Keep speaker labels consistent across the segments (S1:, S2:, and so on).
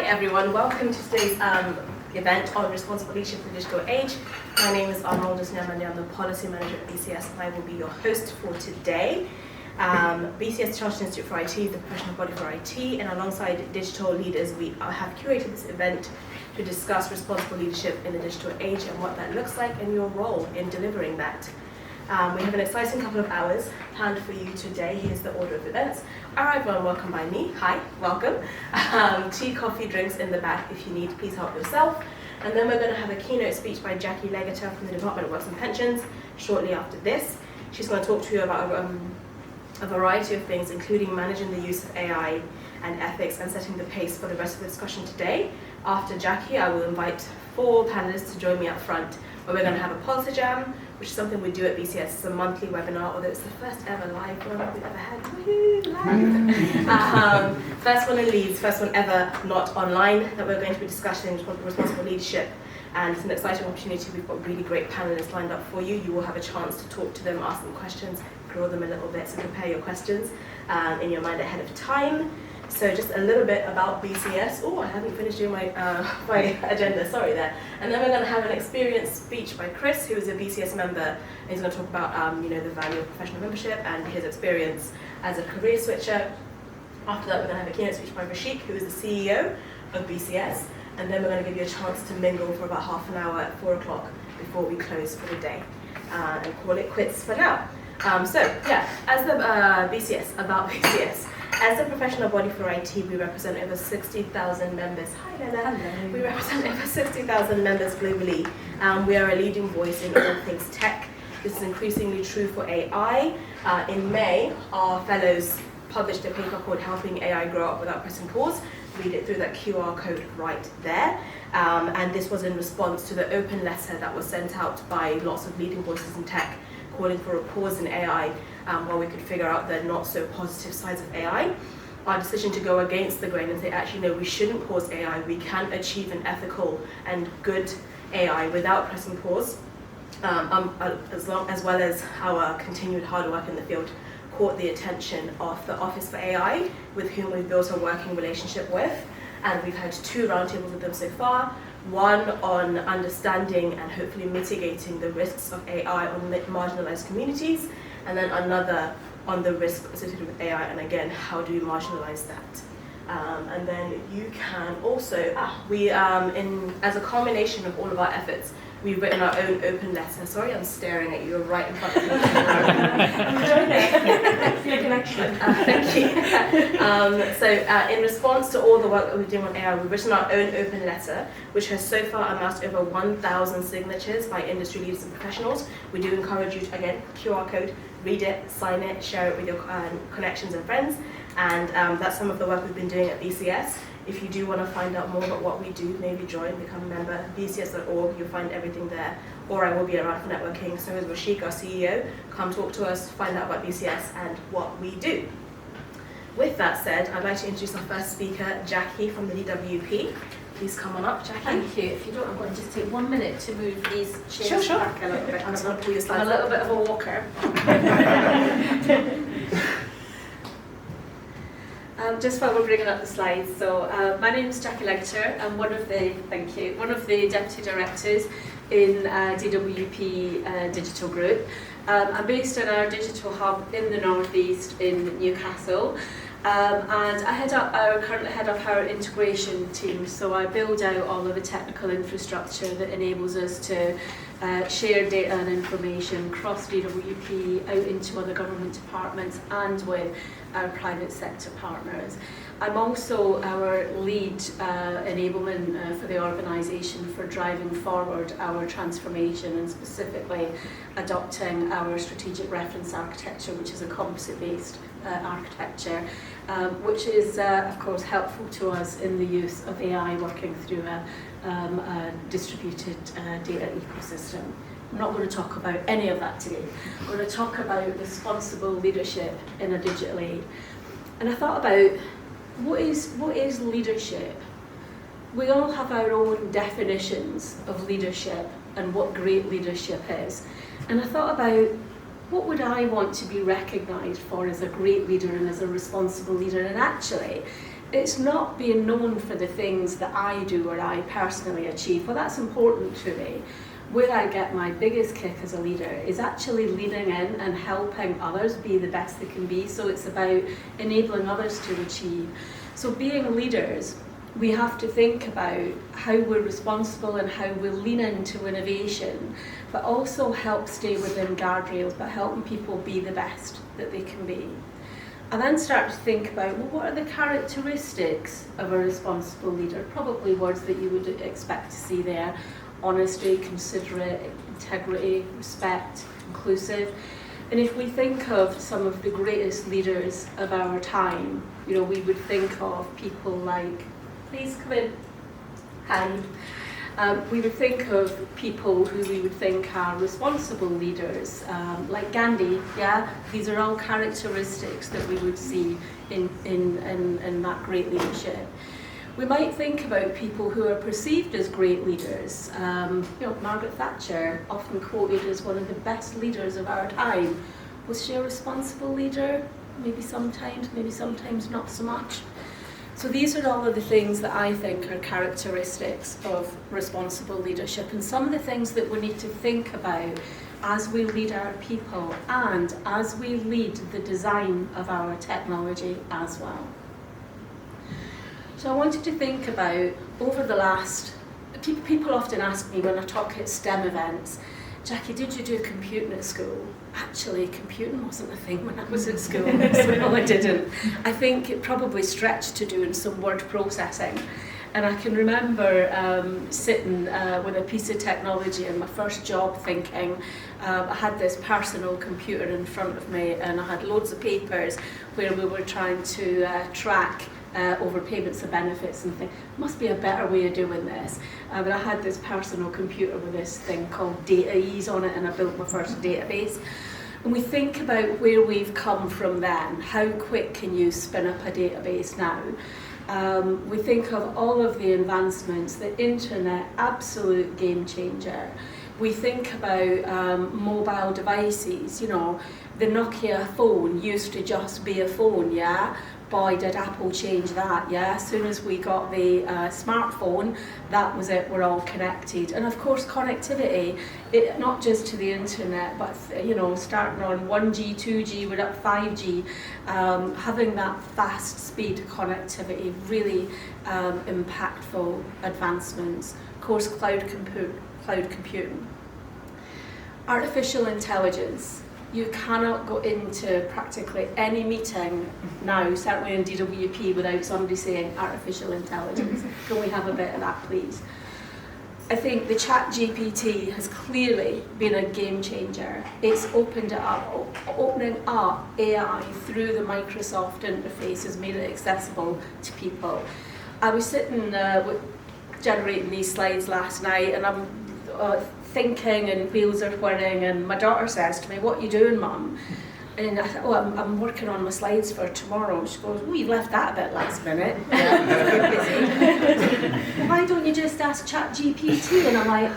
S1: everyone, welcome to today's event on responsible leadership in the digital age. My name is Arnoldis and I'm the policy manager at BCS and I will be your host for today. BCS Chartered Institute for IT is the professional body for IT, and alongside digital leaders we have curated this event to discuss responsible leadership in the digital age and what that looks like and your role in delivering that. We have an exciting couple of hours planned for you today. Here's the order of events. Arrive and welcome by me. Hi, welcome. Tea, coffee, drinks in the back if you need. Please help yourself. And then we're going to have a keynote speech by Jacqui Leggetter from the Department of Works and Pensions shortly after this. She's going to talk to you about a variety of things, including managing the use of AI and ethics and setting the pace for the rest of the discussion today. After Jacqui, I will invite 4 panelists to join me up front, where we're going to have a Pulsar Jam, which is something we do at BCS. It's a monthly webinar, although it's the first ever live one we've ever had. Woohoo, live! First one in Leeds, first one ever not online, that we're going to be discussing responsible leadership. And it's an exciting opportunity. We've got really great panelists lined up for you. You will have a chance to talk to them, ask them questions, grill them a little bit, so prepare your questions in your mind ahead of time. So just a little bit about BCS. Oh, I haven't finished doing my my agenda, sorry there. And then we're going to have an experience speech by Chris, who is a BCS member, and he's going to talk about the value of professional membership and his experience as a career switcher. After that, we're going to have a keynote speech by Rashik, who is the CEO of BCS, and then we're going to give you a chance to mingle for about half an hour at 4 o'clock before we close for the day and call it quits for now. As the BCS. As a professional body for IT, we represent over 60,000 members. Hi, Lena. Hello. We represent over 60,000 members globally. We are a leading voice in all things tech. This is increasingly true for AI. In May, our fellows published a paper called Helping AI Grow Up Without Pressing Pause. Read it through that QR code right there. And this was in response to the open letter that was sent out by lots of leading voices in tech, calling for a pause in AI while we could figure out the not so positive sides of AI. Our decision to go against the grain and say, actually, no, we shouldn't pause AI. We can achieve an ethical and good AI without pressing pause, as well as our continued hard work in the field, caught the attention of the Office for AI, with whom we've built a working relationship with. And we've had 2 roundtables with them so far. One on understanding and hopefully mitigating the risks of AI on marginalized communities, and then another on the risk associated with AI, and again, how do we marginalize that? And then you can also, as a culmination of all of our efforts, we've written our own open letter. Sorry, I'm staring at you. You're right in front of me. I'm enjoying it. Good connection. Thank you. In response to all the work that we're doing on AI, we've written our own open letter, which has so far amassed over 1,000 signatures by industry leaders and professionals. We do encourage you to, again, QR code, read it, sign it, share it with your connections and friends. And that's some of the work we've been doing at BCS. If you do want to find out more about what we do, maybe join, become a member, bcs.org, you'll find everything there. Or I will be around for networking, so is Rashik, our CEO. Come talk to us, find out about BCS and what we do. With that said, I'd like to introduce our first speaker, Jacqui from the DWP. Please come on up, Jacqui.
S2: Thank you. If you don't, I'm going to just take 1 minute to move these chairs back a little bit.
S1: I'm going to pull your slides.
S2: I'm a little bit of a walker. Just while we're bringing up the slides, so my name is Jacqui Leggetter. I'm one of the deputy directors in DWP Digital Group. I'm based in our digital hub in the northeast in Newcastle, and I currently head up our integration team. So I build out all of the technical infrastructure that enables us to share data and information across DWP out into other government departments and with our private sector partners. I'm also our lead enablement for the organisation for driving forward our transformation and specifically adopting our strategic reference architecture, which is a composite-based architecture, which is of course helpful to us in the use of AI working through a distributed data ecosystem. I'm not going to talk about any of that today. I'm going to talk about responsible leadership in a digital age. And I thought about what is leadership? We all have our own definitions of leadership and what great leadership is. And I thought about what would I want to be recognised for as a great leader and as a responsible leader? And actually, It's not being known for the things that I do or I personally achieve. Well, that's important to me. Where I get my biggest kick as a leader is actually leaning in and helping others be the best they can be. So it's about enabling others to achieve. So being leaders, we have to think about how we're responsible and how we lean into innovation, but also help stay within guardrails, but helping people be the best that they can be. I then start to think about, well, what are the characteristics of a responsible leader? Probably words that you would expect to see there: honesty, considerate, integrity, respect, inclusive. And if we think of some of the greatest leaders of our time, we would think of people like, please come in, we would think of people who we would think are responsible leaders, like Gandhi. Yeah, these are all characteristics that we would see in that great leadership. We might think about people who are perceived as great leaders. Margaret Thatcher, often quoted as one of the best leaders of our time. Was she a responsible leader? Maybe sometimes not so much. So these are all of the things that I think are characteristics of responsible leadership, and some of the things that we need to think about as we lead our people and as we lead the design of our technology as well. So I wanted to think about, over the last, people often ask me when I talk at STEM events, Jacqui, did you do computing at school? Actually, computing wasn't a thing when I was at school, so no, I didn't. I think it probably stretched to doing some word processing. And I can remember sitting with a piece of technology in my first job thinking, I had this personal computer in front of me and I had loads of papers where we were trying to track overpayments of benefits and think, must be a better way of doing this. But I had this personal computer with this thing called data ease on it, and I built my first database. And we think about where we've come from then. How quick can you spin up a database now? We think of all of the advancements, the internet, absolute game changer. We think about mobile devices, the Nokia phone used to just be a phone, yeah? Boy, did Apple change that, yeah? As soon as we got the smartphone, that was it, we're all connected. And of course, connectivity, not just to the internet, but starting on 1G, 2G, we're up 5G, having that fast speed connectivity, really impactful advancements. Of course, cloud computing. Artificial intelligence. You cannot go into practically any meeting now, certainly in DWP, without somebody saying artificial intelligence. Can we have a bit of that, please? I think the ChatGPT has clearly been a game changer. It's opened it up. Opening up AI through the Microsoft interface has made it accessible to people. I was sitting generating these slides last night, and I'm thinking and wheels are whirring, and my daughter says to me, "What are you doing, Mum?" And I said, "Oh, I'm working on my slides for tomorrow." And she goes, "Oh, you've left that a bit last minute." Yeah, busy. "Why don't you just ask ChatGPT?" And I'm like,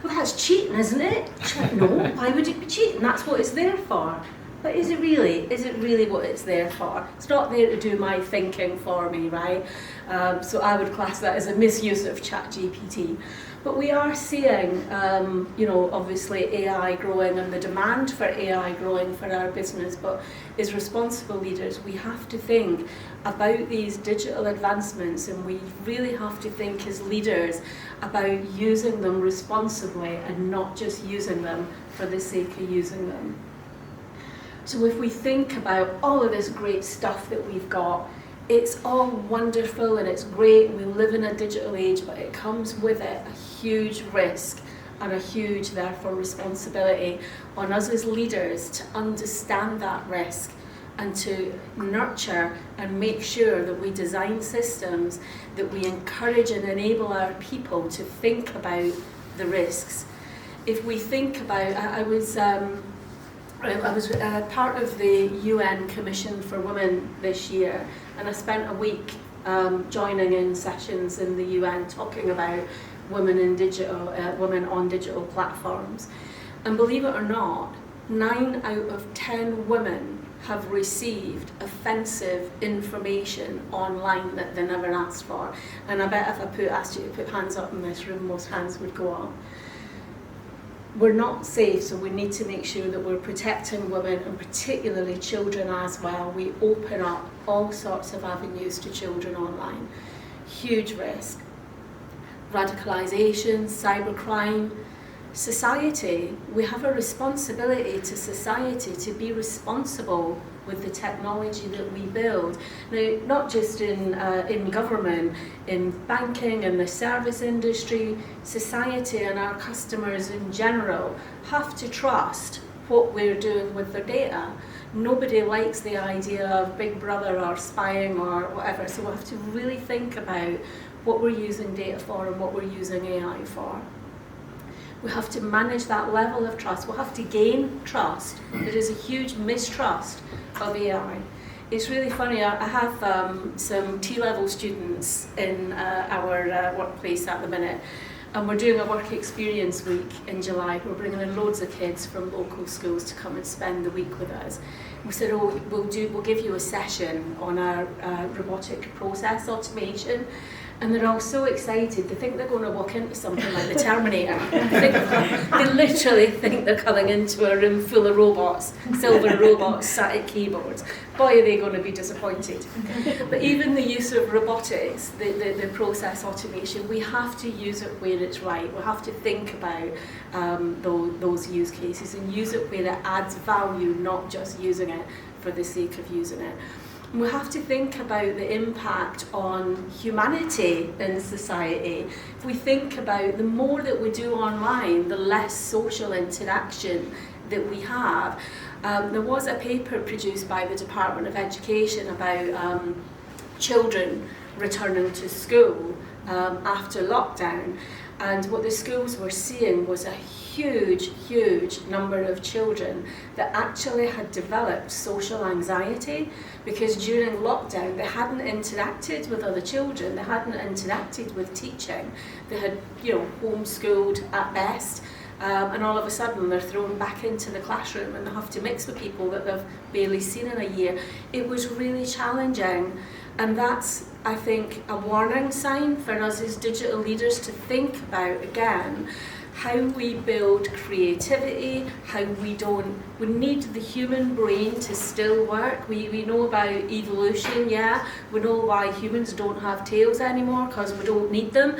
S2: "Well, that's cheating, isn't it?" She's like, "No, why would it be cheating? That's what it's there for." But is it really? Is it really what it's there for? It's not there to do my thinking for me, right? So I would class that as a misuse of ChatGPT. But we are seeing, obviously AI growing and the demand for AI growing for our business. But as responsible leaders, we have to think about these digital advancements, and we really have to think as leaders about using them responsibly and not just using them for the sake of using them. So if we think about all of this great stuff that we've got, it's all wonderful and it's great. We live in a digital age, but it comes with it a huge risk and a huge, therefore, responsibility on us as leaders to understand that risk and to nurture and make sure that we design systems that we encourage and enable our people to think about the risks. If we think about, I was part of the UN Commission for Women this year, and I spent a week joining in sessions in the UN talking about women on digital platforms. And believe it or not, 9 out of 10 women have received offensive information online that they never asked for. And I bet if I asked you to put hands up in this room, most hands would go up. We're not safe, so we need to make sure that we're protecting women, and particularly children as well. We open up all sorts of avenues to children online. Huge risk. Radicalisation, cybercrime. Society, we have a responsibility to society to be responsible with the technology that we build. Now, not just in government, in banking and the service industry, society and our customers in general have to trust what we're doing with their data. Nobody likes the idea of Big Brother or spying or whatever, so we have to really think about what we're using data for and what we're using AI for. We have to manage that level of trust. We'll have to gain trust. There is a huge mistrust of AI. It's really funny, I have some T-level students in our workplace at the minute, and we're doing a work experience week in July. We're bringing in loads of kids from local schools to come and spend the week with us. We said, oh, we'll give you a session on our robotic process automation. And they're all so excited. They think they're going to walk into something like the Terminator. They literally think they're coming into a room full of robots, silver robots sat at keyboards. Boy, are they going to be disappointed. But even the use of robotics, the process automation, we have to use it where it's right. We have to think about those use cases and use it where it adds value, not just using it for the sake of using it. We have to think about the impact on humanity in society. If we think about the more that we do online, the less social interaction that we have. There was a paper produced by the Department of Education about children returning to school after lockdown. And what the schools were seeing was a huge number of children that actually had developed social anxiety, because during lockdown they hadn't interacted with other children, they hadn't interacted with teaching, they had, homeschooled at best, and all of a sudden they're thrown back into the classroom and they have to mix with people that they've barely seen in a year. It was really challenging, and that's, I think, a warning sign for us as digital leaders to think about again how we build creativity, how we need the human brain to still work. We know about evolution, yeah, we know why humans don't have tails anymore, because we don't need them.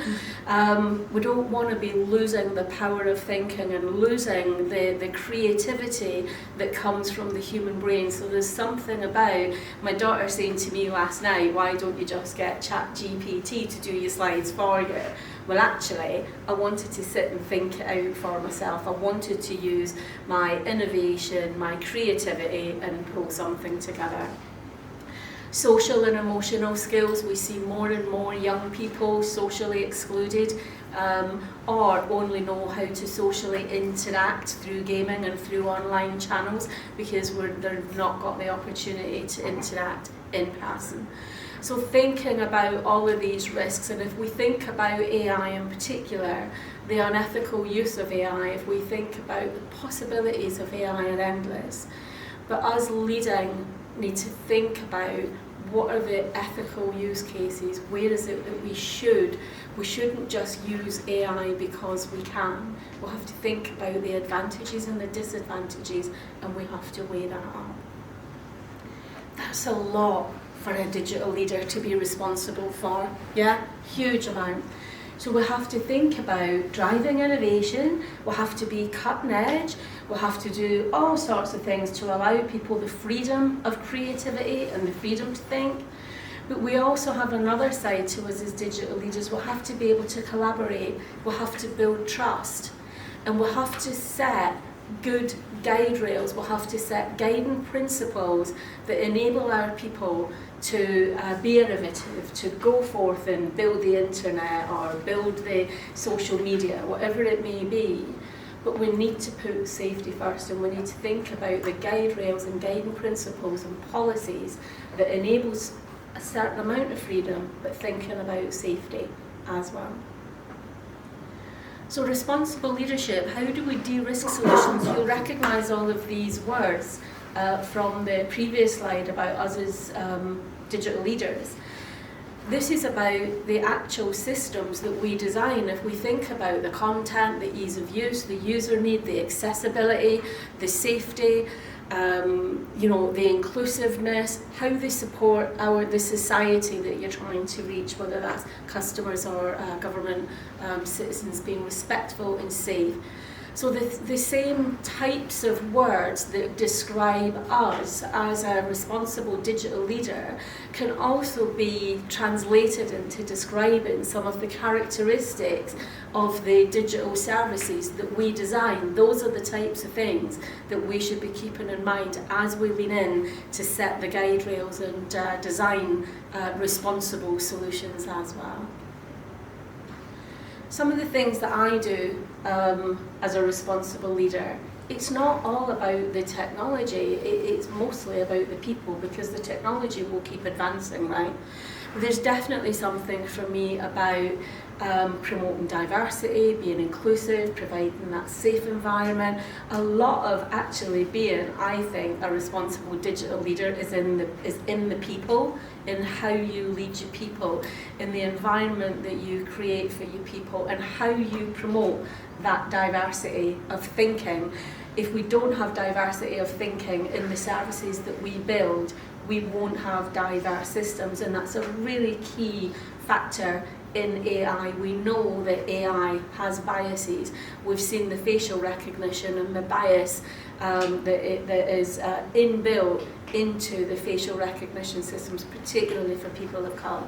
S2: We don't want to be losing the power of thinking and losing the creativity that comes from the human brain. So there's something about my daughter saying to me last night, why don't you just get ChatGPT to do your slides for you? Well, actually, I wanted to sit and think it out for myself. I wanted to use my innovation, my creativity, and pull something together. Social and emotional skills, we see more and more young people socially excluded or only know how to socially interact through gaming and through online channels because they've not got the opportunity to interact in person. So thinking about all of these risks, and if we think about AI in particular, the unethical use of AI, if we think about the possibilities of AI are endless. But us leading need to think about what are the ethical use cases, where is it that we shouldn't just use AI because we can. We'll have to think about the advantages and the disadvantages, and we have to weigh that up. That's a lot for a digital leader to be responsible for, yeah, huge amount. So we have to think about driving innovation, we'll have to be cutting edge, we'll have to do all sorts of things to allow people the freedom of creativity and the freedom to think. But we also have another side to us as digital leaders. We'll have to be able to collaborate, we'll have to build trust, and we'll have to set good guide rails, we'll have to set guiding principles that enable our people to be innovative, to go forth and build the internet or build the social media, whatever it may be. But we need to put safety first, and we need to think about the guide rails and guiding principles and policies that enables a certain amount of freedom, but thinking about safety as well. So responsible leadership, how do we de-risk solutions? You'll recognise all of these words from the previous slide about us as digital leaders. This is about the actual systems that we design. If we think about the content, the ease of use, the user need, the accessibility, the safety, the inclusiveness, how they support the society that you're trying to reach, whether that's customers or government citizens, being respectful and safe. So the same types of words that describe us as a responsible digital leader can also be translated into describing some of the characteristics of the digital services that we design. Those are the types of things that we should be keeping in mind as we lean in to set the guide rails and design responsible solutions as well. Some of the things that I do as a responsible leader, it's not all about the technology, it's mostly about the people, because the technology will keep advancing, right? There's definitely something for me about promoting diversity, being inclusive, providing that safe environment. A lot of actually being, I think, a responsible digital leader is in the people, in how you lead your people, in the environment that you create for your people, and how you promote that diversity of thinking. If we don't have diversity of thinking in the services that we build, we won't have diverse systems, and that's a really key factor in AI. We know that AI has biases. We've seen the facial recognition and the bias that is inbuilt into the facial recognition systems, particularly for people of colour.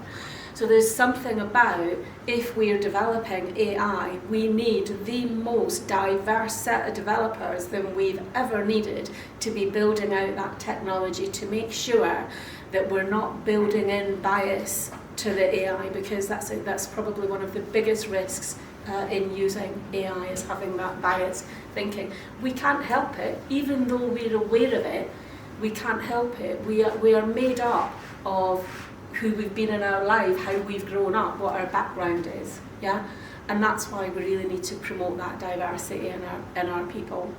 S2: So there's something about, if we're developing AI, we need the most diverse set of developers than we've ever needed to be building out that technology, to make sure that we're not building in bias to the AI, because that's probably one of the biggest risks in using AI, is having that biased thinking. We can't help it, even though we're aware of it. We can't help it. We are made up of who we've been in our life, how we've grown up, what our background is, yeah? And that's why we really need to promote that diversity in our people.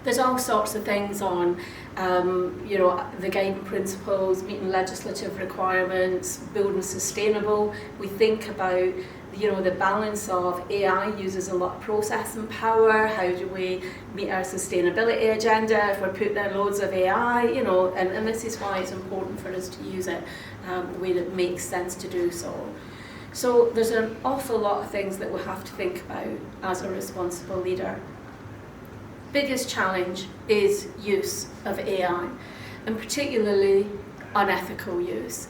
S2: There's all sorts of things on, the guiding principles, meeting legislative requirements, building sustainable. We think about, the balance of AI uses a lot of processing power. How do we meet our sustainability agenda if we're putting in loads of AI, and this is why it's important for us to use it the way that makes sense to do so. So there's an awful lot of things that we have to think about as a responsible leader. Biggest challenge is use of AI, and particularly unethical use.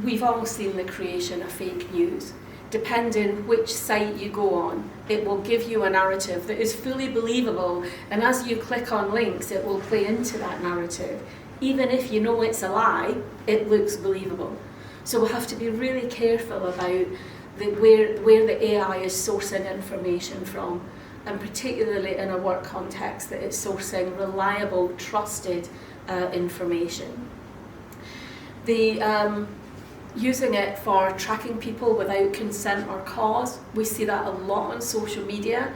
S2: We've all seen the creation of fake news. Depending which site you go on, it will give you a narrative that is fully believable, and as you click on links, it will play into that narrative. Even if you know it's a lie, it looks believable. So we have to be really careful about where the AI is sourcing information from, and particularly in a work context, that it's sourcing reliable, trusted information. Using it for tracking people without consent or cause, we see that a lot on social media.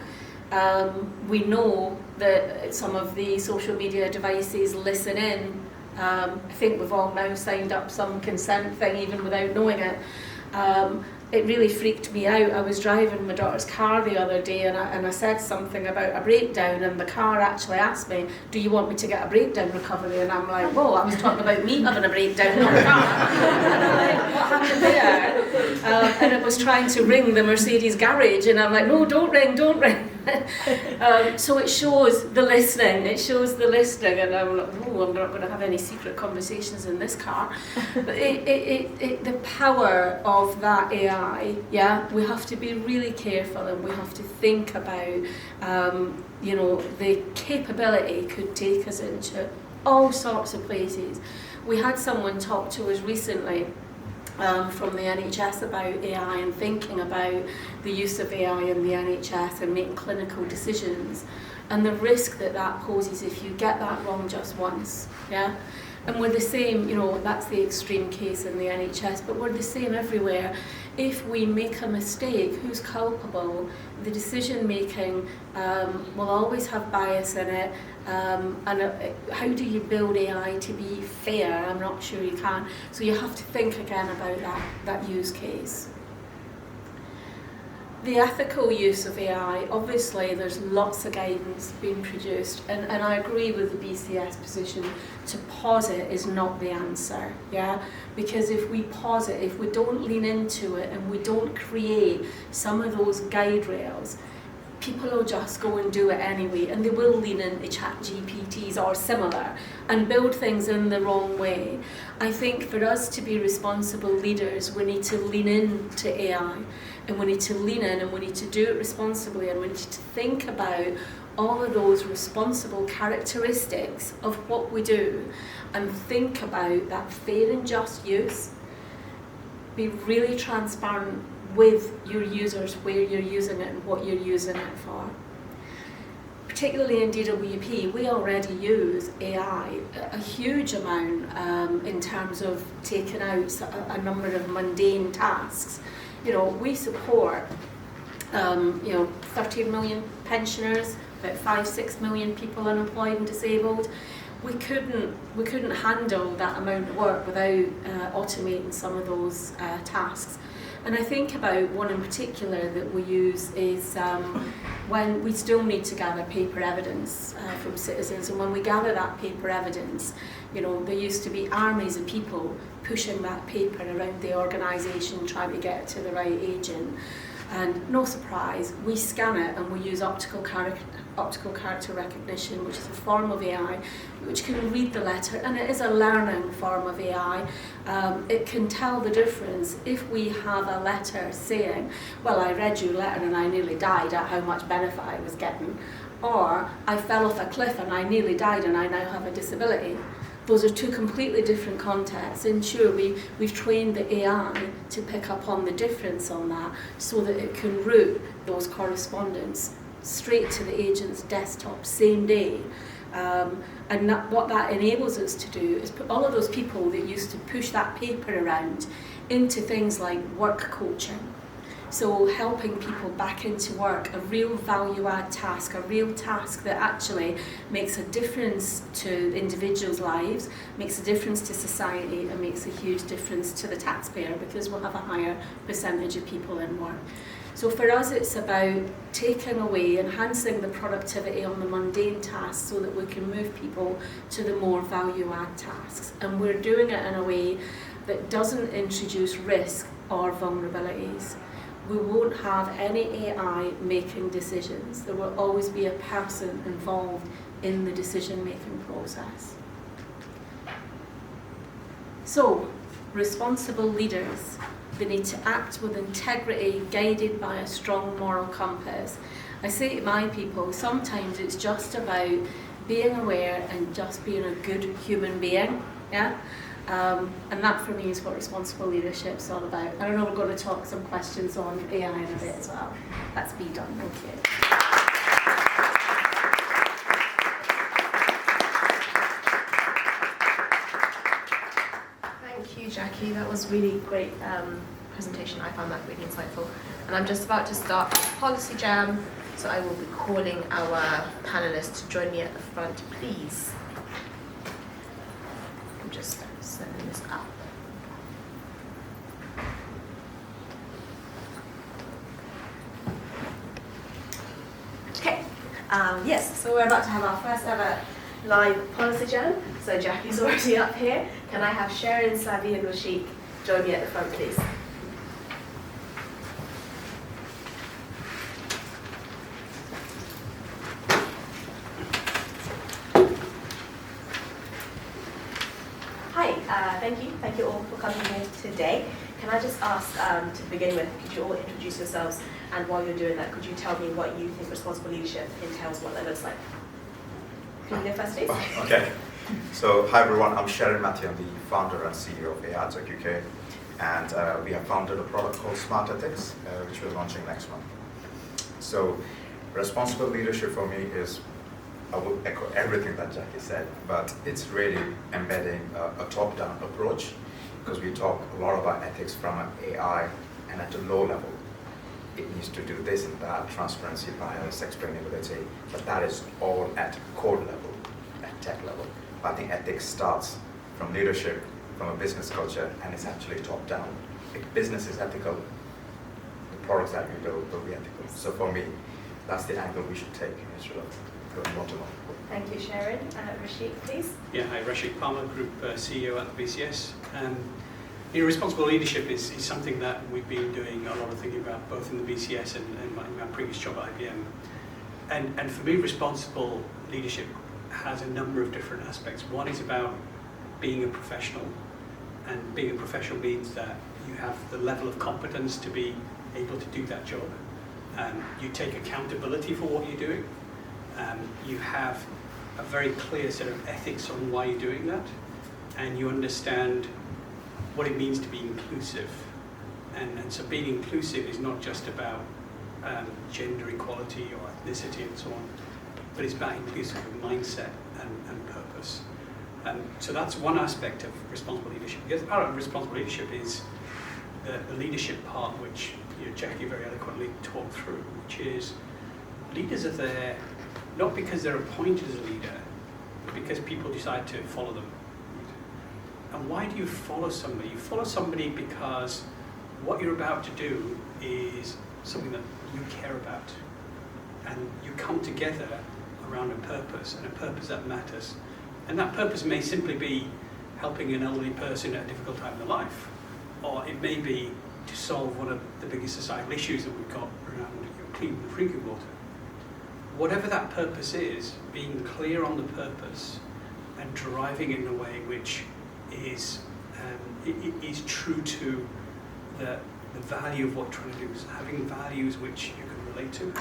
S2: We know that some of the social media devices listen in. I think we've all now signed up some consent thing even without knowing it. It really freaked me out. I was driving my daughter's car the other day, and I said something about a breakdown, and the car actually asked me, do you want me to get a breakdown recovery? And I'm like, whoa, I was talking about me having a breakdown, not the car. And I'm like, what happened there? And it was trying to ring the Mercedes garage, and I'm like, no, don't ring. So it shows the listening, and I'm like, oh, I'm not going to have any secret conversations in this car. But the power of that AI, we have to be really careful, and we have to think about, the capability could take us into all sorts of places. We had someone talk to us recently from the NHS about AI and thinking about the use of AI in the NHS and making clinical decisions, and the risk that poses if you get that wrong just once, And we're the same, that's the extreme case in the NHS, but we're the same everywhere. if we make a mistake, who's culpable? The decision making will always have bias in it, how do you build AI to be fair? I'm not sure you can. So you have to think again about that use case. The ethical use of AI, obviously there's lots of guidance being produced, and I agree with the BCS position. To pause it is not the answer, yeah? Because if we pause it, if we don't lean into it and we don't create some of those guide rails, people will just go and do it anyway, and they will lean into ChatGPTs or similar and build things in the wrong way. I think for us to be responsible leaders, we need to lean into AI, and we need to lean in and we need to do it responsibly, and we need to think about all of those responsible characteristics of what we do and think about that fair and just use. Be really transparent with your users, where you're using it and what you're using it for. Particularly in DWP, we already use AI a huge amount in terms of taking out a number of mundane tasks. You know, we support 13 million pensioners, about 5-6 million people unemployed and disabled. We couldn't handle that amount of work without automating some of those tasks. And I think about one in particular that we use is when we still need to gather paper evidence from citizens, and when we gather that paper evidence, you know, there used to be armies of people pushing that paper around the organisation trying to get it to the right agent. And no surprise, we scan it and we use optical character recognition, which is a form of AI which can read the letter, and it is a learning form of AI. It can tell the difference if we have a letter saying, well, I read your letter and I nearly died at how much benefit I was getting, or I fell off a cliff and I nearly died and I now have a disability. Those are two completely different contexts, and sure, we've trained the AI to pick up on the difference on that so that it can route those correspondence straight to the agent's desktop same day. And what that enables us to do is put all of those people that used to push that paper around into things like work coaching. So helping people back into work, a real value-add task, a real task that actually makes a difference to individuals' lives, makes a difference to society, and makes a huge difference to the taxpayer, because we'll have a higher percentage of people in work. So for us, it's about taking away, enhancing the productivity on the mundane tasks so that we can move people to the more value-add tasks. And we're doing it in a way that doesn't introduce risk or vulnerabilities. We won't have any AI making decisions. There will always be a person involved in the decision-making process. So, responsible leaders, they need to act with integrity, guided by a strong moral compass. I say to my people, sometimes it's just about being aware and just being a good human being, yeah? And that for me is what responsible leadership is all about. I know we're going to talk some questions on AI in a bit as well. That's me done, thank you.
S1: Thank you, Jacqui. That was really great presentation. I found that really insightful. And I'm just about to start Policy Jam, so I will be calling our panelists to join me at the front, please. I'm just setting this up. Okay, yes, so we're about to have our first ever live Policy Jam. So Jacqui's already up here. Can I have Sherin, Sabby and Rashik join me at the front, please? Thank you all for coming here today. Can I just ask, to begin with, could you all introduce yourselves, and while you're doing that, could you tell me what you think responsible leadership entails, what that looks like? Can you go first, please?
S3: Okay. So, hi everyone, I'm Sherin Mathew, I'm the founder and CEO of AI Tech UK, and we have founded a product called Smart Ethics, which we're launching next month. So, responsible leadership for me is, I will echo everything that Jacqui said, but it's really embedding a top-down approach, because we talk a lot about ethics from an AI And at the low level, it needs to do this and that, transparency, bias, explainability, but that is all at code level, at tech level. I think ethics starts from leadership, from a business culture, and it's actually top down. If business is ethical, the products that we build will be ethical. So for me, that's the angle we should take instead of going bottom up.
S1: Thank you, Sherin. Rashik, please.
S4: Yeah, hi, Rashik Parmar, Group CEO at the BCS. Responsible leadership is something that we've been doing a lot of thinking about, both in the BCS and in my previous job at IBM. And for me, responsible leadership has a number of different aspects. One is about being a professional, and being a professional means that you have the level of competence to be able to do that job. You take accountability for what you're doing. You have a very clear set of ethics on why you're doing that, and you understand what it means to be inclusive. And so being inclusive is not just about gender equality or ethnicity and so on, but it's about inclusive mindset and purpose. So that's one aspect of responsible leadership. The other part of responsible leadership is the leadership part, which Jacqui very eloquently talked through, which is leaders are there not because they're appointed as a leader, but because people decide to follow them. And why do you follow somebody? You follow somebody because what you're about to do is something that you care about. And you come together around a purpose, and a purpose that matters. And that purpose may simply be helping an elderly person at a difficult time in their life, or it may be to solve one of the biggest societal issues that we've got around clean drinking water. Whatever that purpose is, being clear on the purpose and driving it in a way which is true to the value of what you're trying to do, is having values which you can relate to,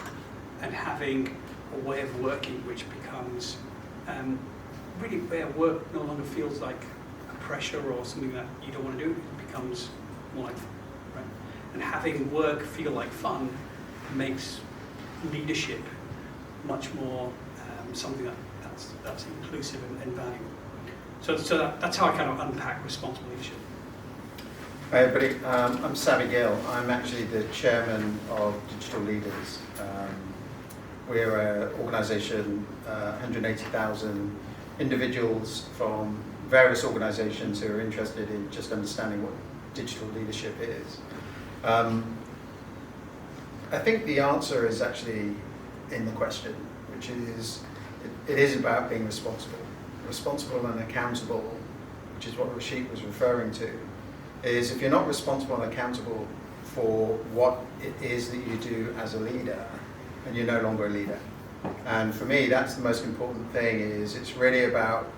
S4: and having a way of working which becomes really where work no longer feels like a pressure or something that you don't want to do. It becomes more like fun, right? And having work feel like fun makes leadership much more something that's inclusive and valuable. So that's how I kind of unpack responsible leadership.
S5: Hi everybody, I'm Sabby Gill. I'm actually the chairman of Digital Leaders. We're an organisation, 180,000 individuals from various organisations who are interested in just understanding what digital leadership is. I think the answer is actually in the question, which is, it is about being responsible and accountable, which is what Rashik was referring to, is if you're not responsible and accountable for what it is that you do as a leader, then you're no longer a leader. And for me, that's the most important thing, is it's really about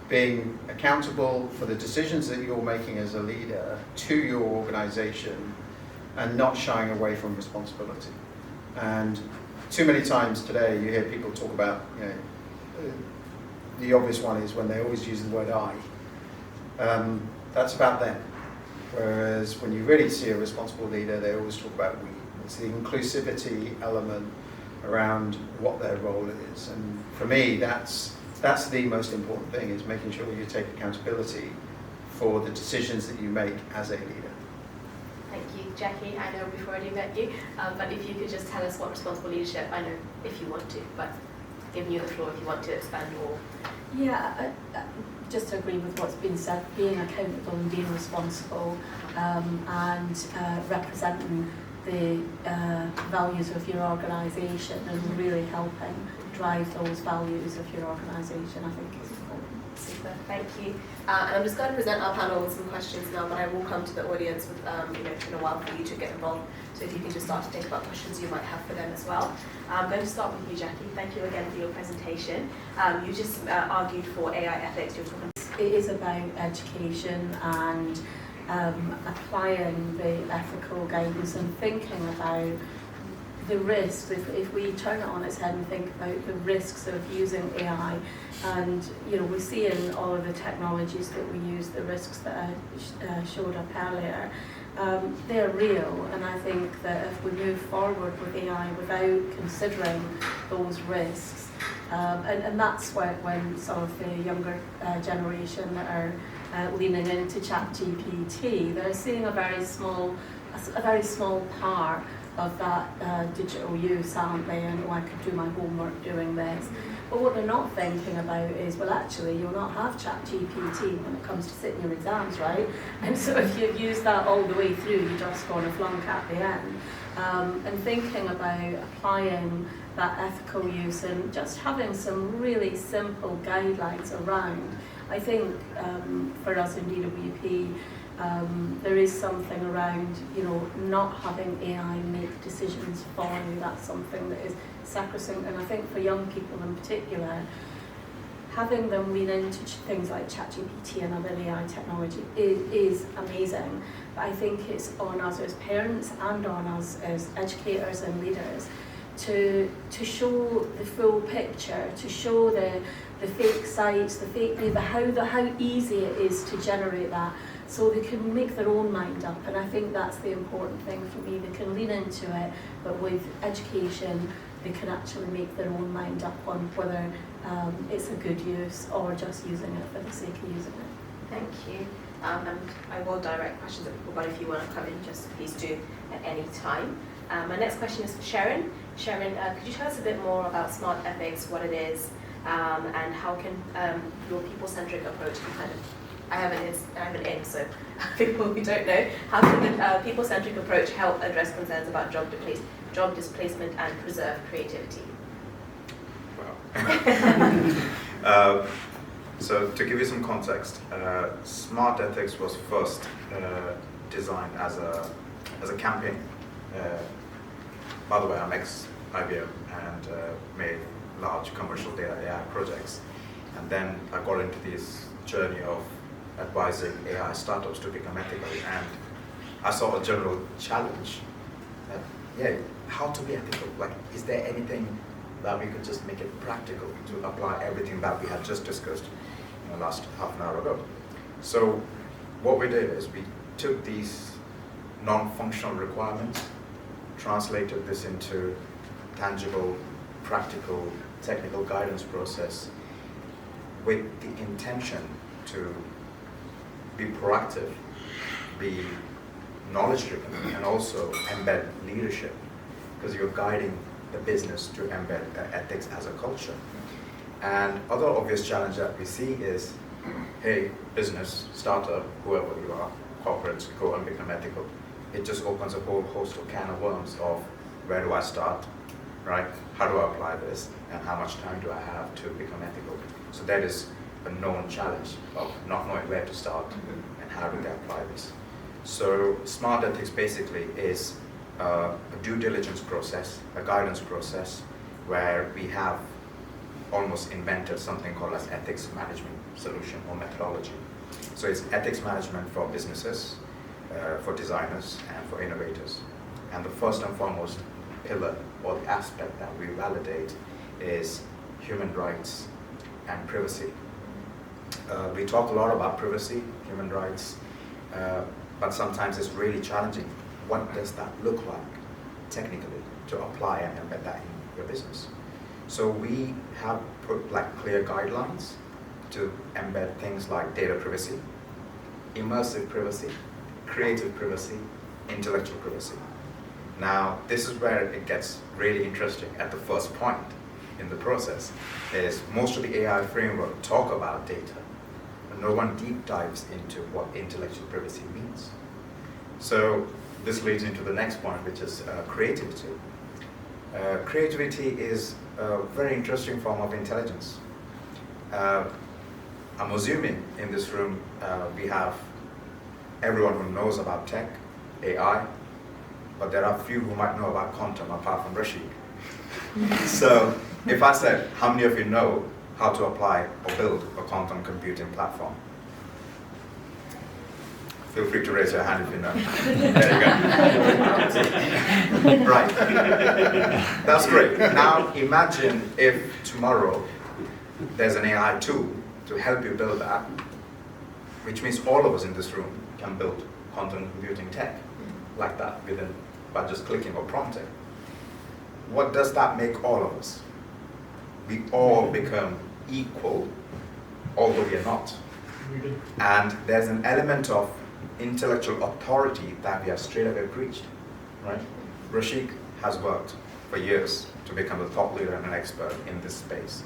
S5: being accountable for the decisions that you're making as a leader to your organization and not shying away from responsibility. And too many times today you hear people talk about, the obvious one is when they always use the word I. That's about them. Whereas when you really see a responsible leader, they always talk about we. It's the inclusivity element around what their role is. And for me, that's the most important thing, is making sure you take accountability for the decisions that you make as a leader.
S1: Thank you, Jacqui. I know we've already met you, but if you could just tell us what responsible leadership, I know if you want to, but giving you the floor if you want to expand more.
S2: Yeah, just to agree with what's been said, being accountable and being responsible and representing the values of your organisation and really helping drive those values of your organisation, I think is important.
S1: Super, thank you. And I'm just going to present our panel with some questions now, but I will come to the audience with, in a while for you to get involved. So if you can just start to think about questions you might have for them as well. I'm going to start with you, Jacqui. Thank you again for your presentation. You just argued for AI ethics. You're talking.
S2: It is about education and applying the ethical guidance and thinking about the risks. If we turn it on its head and think about the risks of using AI, and we see in all of the technologies that we use, the risks that I showed up earlier, they're real, and I think that if we move forward with AI without considering those risks, and that's when some of the younger generation that are leaning into ChatGPT, they're seeing a very small a very small part of that digital use, aren't they? And I could do my homework doing this. But what they're not thinking about is, well, actually, you'll not have ChatGPT when it comes to sitting your exams, right? And so if you've used that all the way through, you just score a flunk at the end. And thinking about applying that ethical use and just having some really simple guidelines around. I think for us in DWP, there is something around, not having AI make decisions for you. That's something that is sacrosanct, and I think for young people in particular, having them lean into things like ChatGPT and other AI technology is amazing. But I think it's on us as parents and on us as educators and leaders to show the full picture, to show the fake sites, the fake news, how easy it is to generate that, so they can make their own mind up. And I think that's the important thing for me. They can lean into it, but with education, they can actually make their own mind up on whether it's a good use or just using it for the sake of using it.
S1: Thank you. And I will direct questions at people, but if you want to come in, just please do at any time. My next question is for Sherin. Sherin, could you tell us a bit more about smart ethics, what it is, and how can your people-centric approach I have an in, so people who don't know, how can the people-centric approach help address concerns about job displacement and preserve creativity?
S3: Wow. So to give you some context, smart ethics was first designed as a campaign. By the way, I'm ex-IBM and made large commercial data AI projects. And then I got into this journey of advising AI startups to become ethical. And I saw a general challenge that, how to be ethical? Like, is there anything that we could just make it practical to apply everything that we had just discussed last half an hour ago? So what we did is we took these non-functional requirements, translated this into tangible, practical, technical guidance process with the intention to be proactive, be knowledge-driven, and also embed leadership, because you're guiding the business to embed ethics as a culture. And other obvious challenge that we see is, hey, business, startup, whoever you are, corporates, go and become ethical. It just opens a whole host of can of worms of where do I start, right? How do I apply this? And how much time do I have to become ethical? So that is a known challenge of not knowing where to start and how do they apply this. So smart ethics basically is a due diligence process, a guidance process, where we have almost invented something called as ethics management solution or methodology. So it's ethics management for businesses, for designers, and for innovators. And the first and foremost pillar or the aspect that we validate is human rights and privacy. We talk a lot about privacy, human rights, but sometimes it's really challenging. What does that look like technically to apply and embed that in your business? So we have put clear guidelines to embed things like data privacy, immersive privacy, creative privacy, intellectual privacy. Now, this is where it gets really interesting at the first point in the process, is most of the AI framework talk about data, but no one deep dives into what intellectual privacy means. So this leads into the next point, which is creativity. Creativity is a very interesting form of intelligence. I'm assuming in this room we have everyone who knows about tech, AI, but there are few who might know about quantum apart from Rashik. So if I said, how many of you know how to apply or build a quantum computing platform? Feel free to raise your hand if you know. There you go. Right. That's great. Now imagine if tomorrow there's an AI tool to help you build that, which means all of us in this room can build quantum computing tech like that by just clicking or prompting. What does that make all of us? We all become equal, although we are not. And there's an element of intellectual authority that we have straight away preached, right? Rashik has worked for years to become a thought leader and an expert in this space.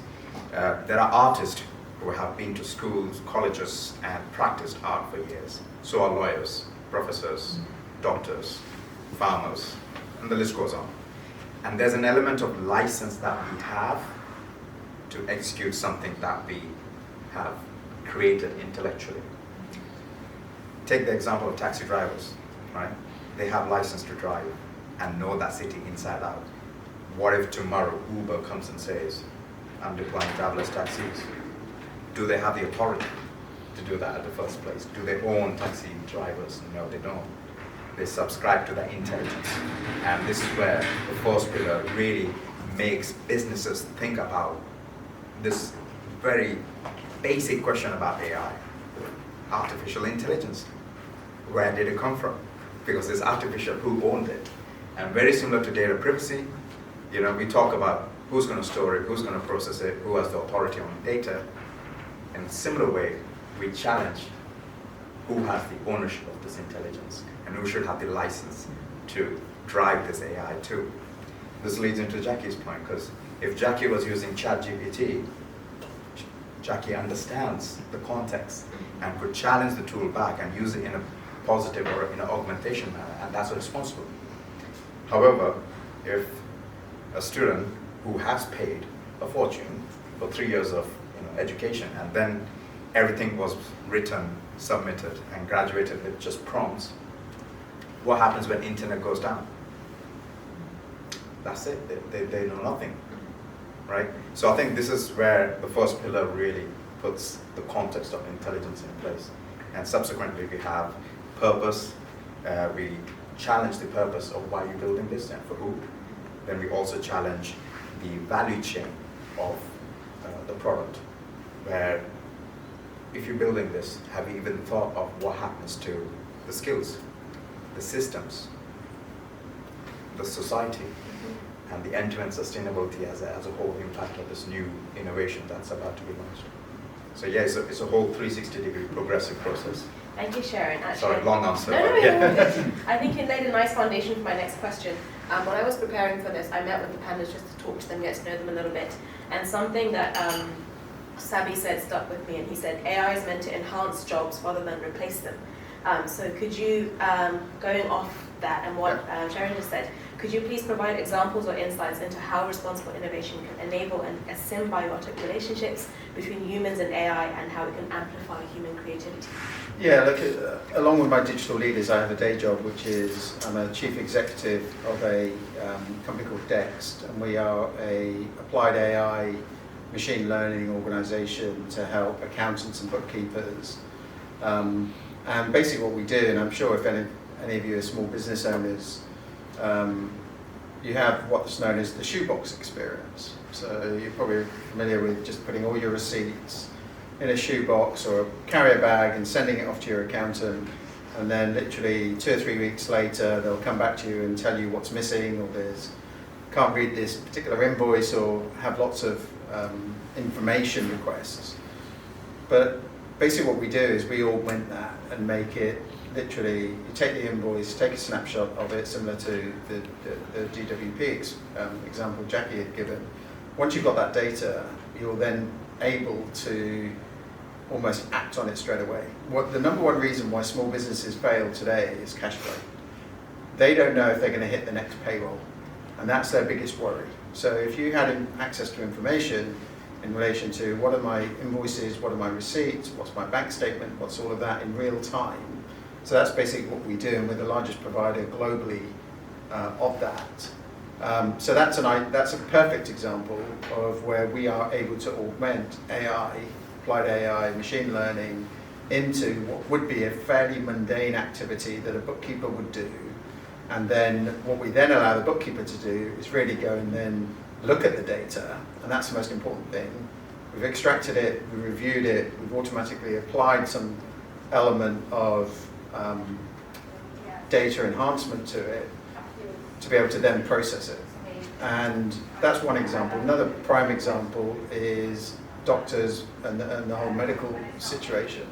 S3: There are artists who have been to schools, colleges, and practiced art for years. So are lawyers, professors, doctors, farmers, and the list goes on. And there's an element of license that we have to execute something that we have created intellectually. Take the example of taxi drivers, right? They have license to drive and know that city inside out. What if tomorrow Uber comes and says, I'm deploying driverless taxis? Do they have the authority to do that at the first place? Do they own taxi drivers? No, they don't. They subscribe to that intelligence. And this is where the first pillar really makes businesses think about this very basic question about AI. Artificial intelligence. Where did it come from? Because it's artificial, who owned it? And very similar to data privacy, you know, we talk about who's going to store it, who's going to process it, who has the authority on data. In a similar way, we challenge who has the ownership of this intelligence and who should have the license to drive this AI too. This leads into Jacqui's point, because if Jacqui was using ChatGPT, Jacqui understands the context and could challenge the tool back and use it in a positive or in an augmentation manner, and that's responsible. However, if a student who has paid a fortune for 3 years of education and then everything was written, submitted, and graduated with just prompts, what happens when internet goes down? That's it, they know nothing, right? So I think this is where the first pillar really puts the context of intelligence in place. And subsequently we have purpose, we challenge the purpose of why you're building this and for who. Then we also challenge the value chain of the product, where if you're building this, have you even thought of what happens to the skills, the systems, the society, and the end-to-end sustainability as a whole impact of this new innovation that's about to be launched. So yeah, it's a whole 360-degree progressive process.
S1: Thank you, Sherin. Actually,
S3: sorry, long answer.
S1: No,
S3: Yeah.
S1: I think it laid a nice foundation for my next question. When I was preparing for this, I met with the panelists just to talk to them, get to know them a little bit. And something that Sabby said stuck with me, and he said, AI is meant to enhance jobs rather than replace them. So could you, going off that and what Sherin just said, could you please provide examples or insights into how responsible innovation can enable a symbiotic relationships between humans and AI, and how it can amplify human creativity?
S5: Yeah, look, along with my digital leaders, I have a day job, which is I'm a chief executive of a company called Dext, and we are a applied AI machine learning organization to help accountants and bookkeepers. And basically what we do, and I'm sure if any of you are small business owners, you have what's known as the shoebox experience. So you're probably familiar with just putting all your receipts in a shoebox or a carrier bag and sending it off to your accountant, and then literally 2 or 3 weeks later they'll come back to you and tell you what's missing, or can't read this particular invoice, or have lots of information requests. But basically what we do is we augment that and make it literally, you take the invoice, take a snapshot of it, similar to the DWP example Jacqui had given. Once you've got that data, you're then able to almost act on it straight away. The number one reason why small businesses fail today is cash flow. They don't know if they're going to hit the next payroll, and that's their biggest worry. So if you had access to information in relation to what are my invoices, what are my receipts, what's my bank statement, what's all of that in real time. So that's basically what we do, and we're the largest provider globally of that. So that's a perfect example of where we are able to augment AI, applied AI, machine learning, into what would be a fairly mundane activity that a bookkeeper would do. And then what we then allow the bookkeeper to do is really go and then look at the data, and that's the most important thing. We've extracted it, we've reviewed it, we've automatically applied some element of data enhancement to it to be able to then process it. And that's one example. Another prime example is doctors and the whole medical situation.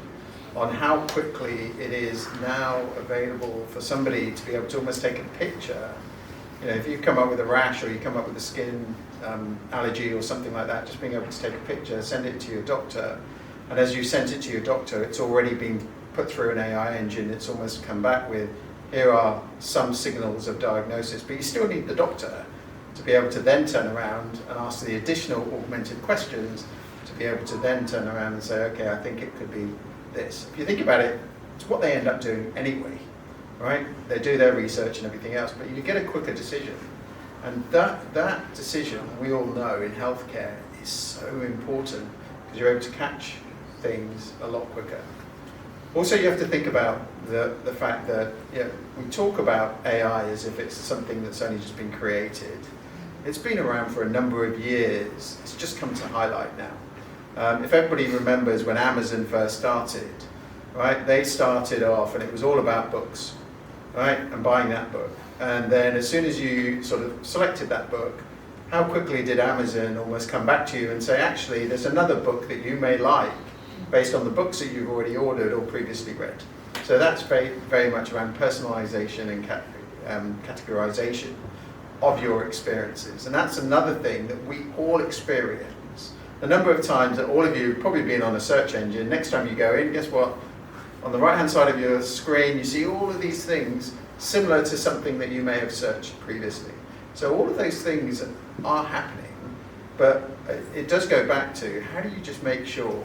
S5: on how quickly it is now available for somebody to be able to almost take a picture. You know, if you come up with a rash or you come up with a skin allergy or something like that, just being able to take a picture, send it to your doctor, and as you sent it to your doctor, it's already been put through an AI engine. It's almost come back with, here are some signals of diagnosis, but you still need the doctor to be able to then turn around and ask the additional augmented questions to be able to then turn around and say, okay, I think it could be this. If you think about it, it's what they end up doing anyway, right? They do their research and everything else, but you get a quicker decision. And that decision, we all know in healthcare, is so important because you're able to catch things a lot quicker. Also, you have to think about the fact that, you know, we talk about AI as if it's something that's only just been created. It's been around for a number of years. It's just come to highlight now. If everybody remembers when Amazon first started, right, they started off and it was all about books, right, and buying that book. And then as soon as you sort of selected that book, how quickly did Amazon almost come back to you and say, actually, there's another book that you may like based on the books that you've already ordered or previously read. So that's very, very much around personalization and categorization of your experiences. And that's another thing that we all experience. The number of times that all of you have probably been on a search engine, next time you go in, guess what? On the right-hand side of your screen, you see all of these things similar to something that you may have searched previously. So all of those things are happening, but it does go back to, how do you just make sure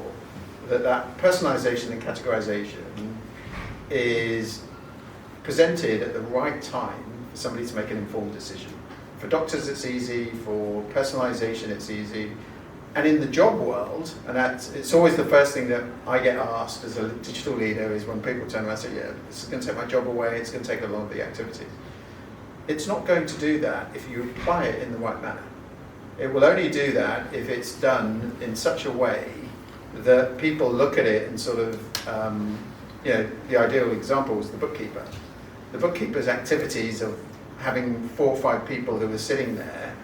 S5: that personalization and categorization is presented at the right time for somebody to make an informed decision. For doctors it's easy, for personalization it's easy, and in the job world, and it's always the first thing that I get asked as a digital leader is when people turn around and say, yeah, this is going to take my job away, it's going to take a lot of the activities. It's not going to do that if you apply it in the right manner. It will only do that if it's done in such a way that people look at it and sort of, you know, the ideal example was the bookkeeper. The bookkeeper's activities of having 4 or 5 people who are sitting there,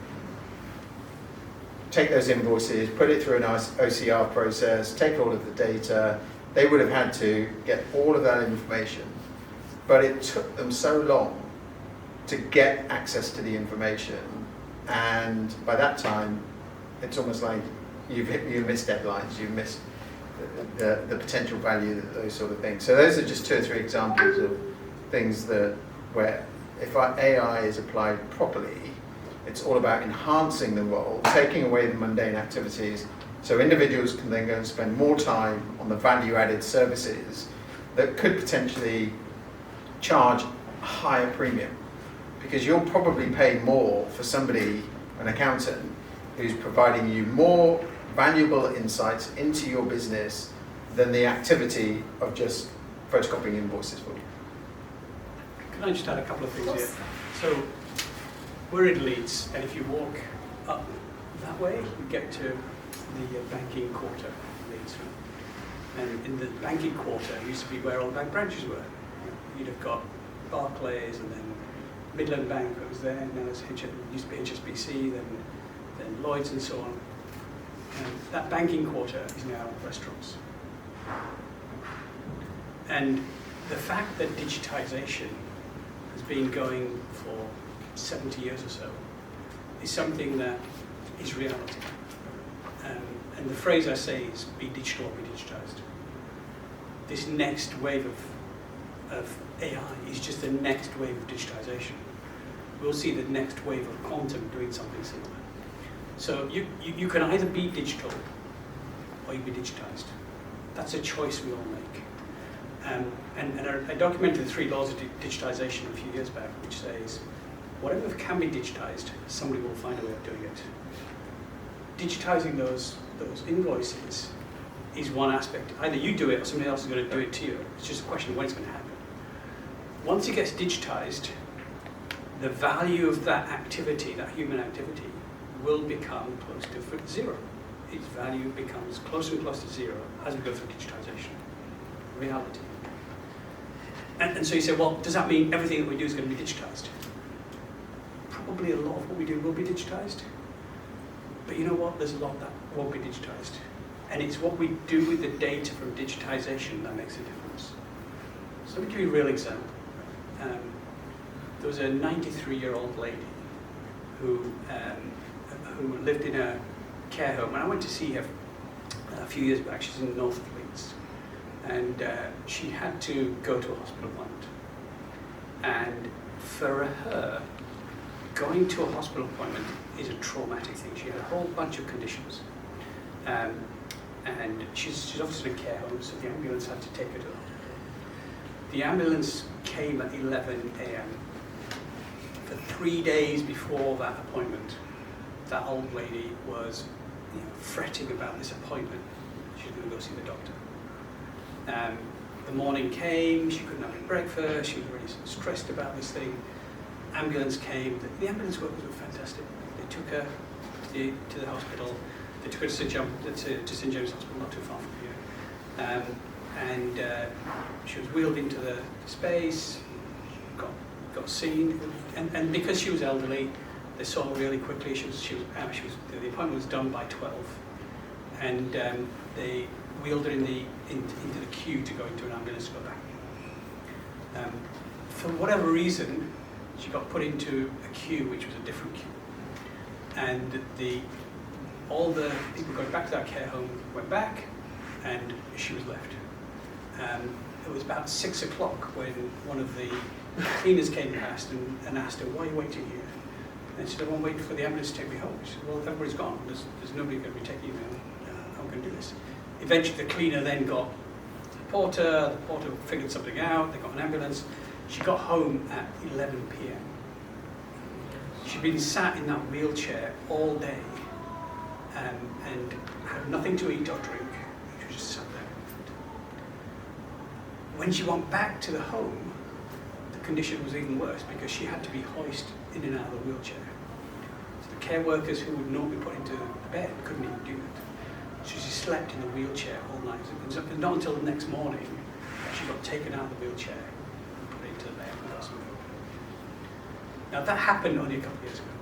S5: take those invoices, put it through an OCR process, take all of the data. They would have had to get all of that information, but it took them so long to get access to the information, and by that time, it's almost like you've missed deadlines, you've missed the potential value, those sort of things. So those are just 2 or 3 examples of things that where if our AI is applied properly, it's all about enhancing the role, taking away the mundane activities, so individuals can then go and spend more time on the value-added services that could potentially charge a higher premium. Because you'll probably pay more for somebody, an accountant, who's providing you more valuable insights into your business than the activity of just photocopying invoices for you.
S4: Can I just add a couple of things here? So we're in Leeds, and if you walk up that way, you get to the banking quarter of Leeds. And in the banking quarter used to be where all the bank branches were. You'd have got Barclays, and then Midland Bank that was there, and then it used to be HSBC, then Lloyds and so on. And that banking quarter is now restaurants. And the fact that digitization has been going for 70 years or so is something that is reality. And the phrase I say is be digital or be digitized. This next wave of AI is just the next wave of digitization. We'll see the next wave of quantum doing something similar. So you can either be digital or you be digitized. That's a choice we all make. And I documented the 3 laws of digitization a few years back, which says, whatever can be digitized, somebody will find a way of doing it. Digitizing those invoices is one aspect. Either you do it or somebody else is going to do it to you. It's just a question of when it's going to happen. Once it gets digitized, the value of that activity, that human activity, will become close to 0. Its value becomes closer and closer to 0 as we go through digitization. Reality. And so you say, well, does that mean everything that we do is going to be digitized? Probably a lot of what we do will be digitized. But you know what? There's a lot that won't be digitized. And it's what we do with the data from digitization that makes a difference. So let me give you a real example. There was a 93-year-old lady who lived in a care home, and I went to see her a few years back. She's in the north of Leeds, and she had to go to a hospital appointment. And for her, going to a hospital appointment is a traumatic thing. She had a whole bunch of conditions, and she's obviously in a care home, so the ambulance had to take her to the hospital. The ambulance came at 11 a.m. For 3 days before that appointment, that old lady was fretting about this appointment. She was going to go see the doctor. The morning came, she couldn't have any breakfast, she was really stressed about this thing. Ambulance came, the ambulance workers were fantastic. They took her to the hospital, they took her to St James Hospital, not too far from here. She was wheeled into the space, got seen, and because she was elderly, they saw her really quickly. The appointment was done by 12, and they wheeled her into the queue to go into an ambulance to go back. For whatever reason, she got put into a queue which was a different queue, and all the people going back to that care home went back, and she was left. It was about 6 o'clock when one of the cleaners came past and asked her, "Why are you waiting here?" And she said, "I'm waiting for the ambulance to take me home." She said, "Well, everybody's gone. There's nobody going to be taking me home. How can I do this?" Eventually, the cleaner then got the porter. The porter figured something out. They got an ambulance. She got home at 11 p.m. She'd been sat in that wheelchair all day and had nothing to eat or drink. She was just sat there. When she went back to the home, the condition was even worse because she had to be hoisted in and out of the wheelchair. So the care workers who would normally put into the bed couldn't even do it. So she slept in the wheelchair all night. And not until the next morning that she got taken out of the wheelchair and put into the bed and got some food. Now that happened only a couple of years ago.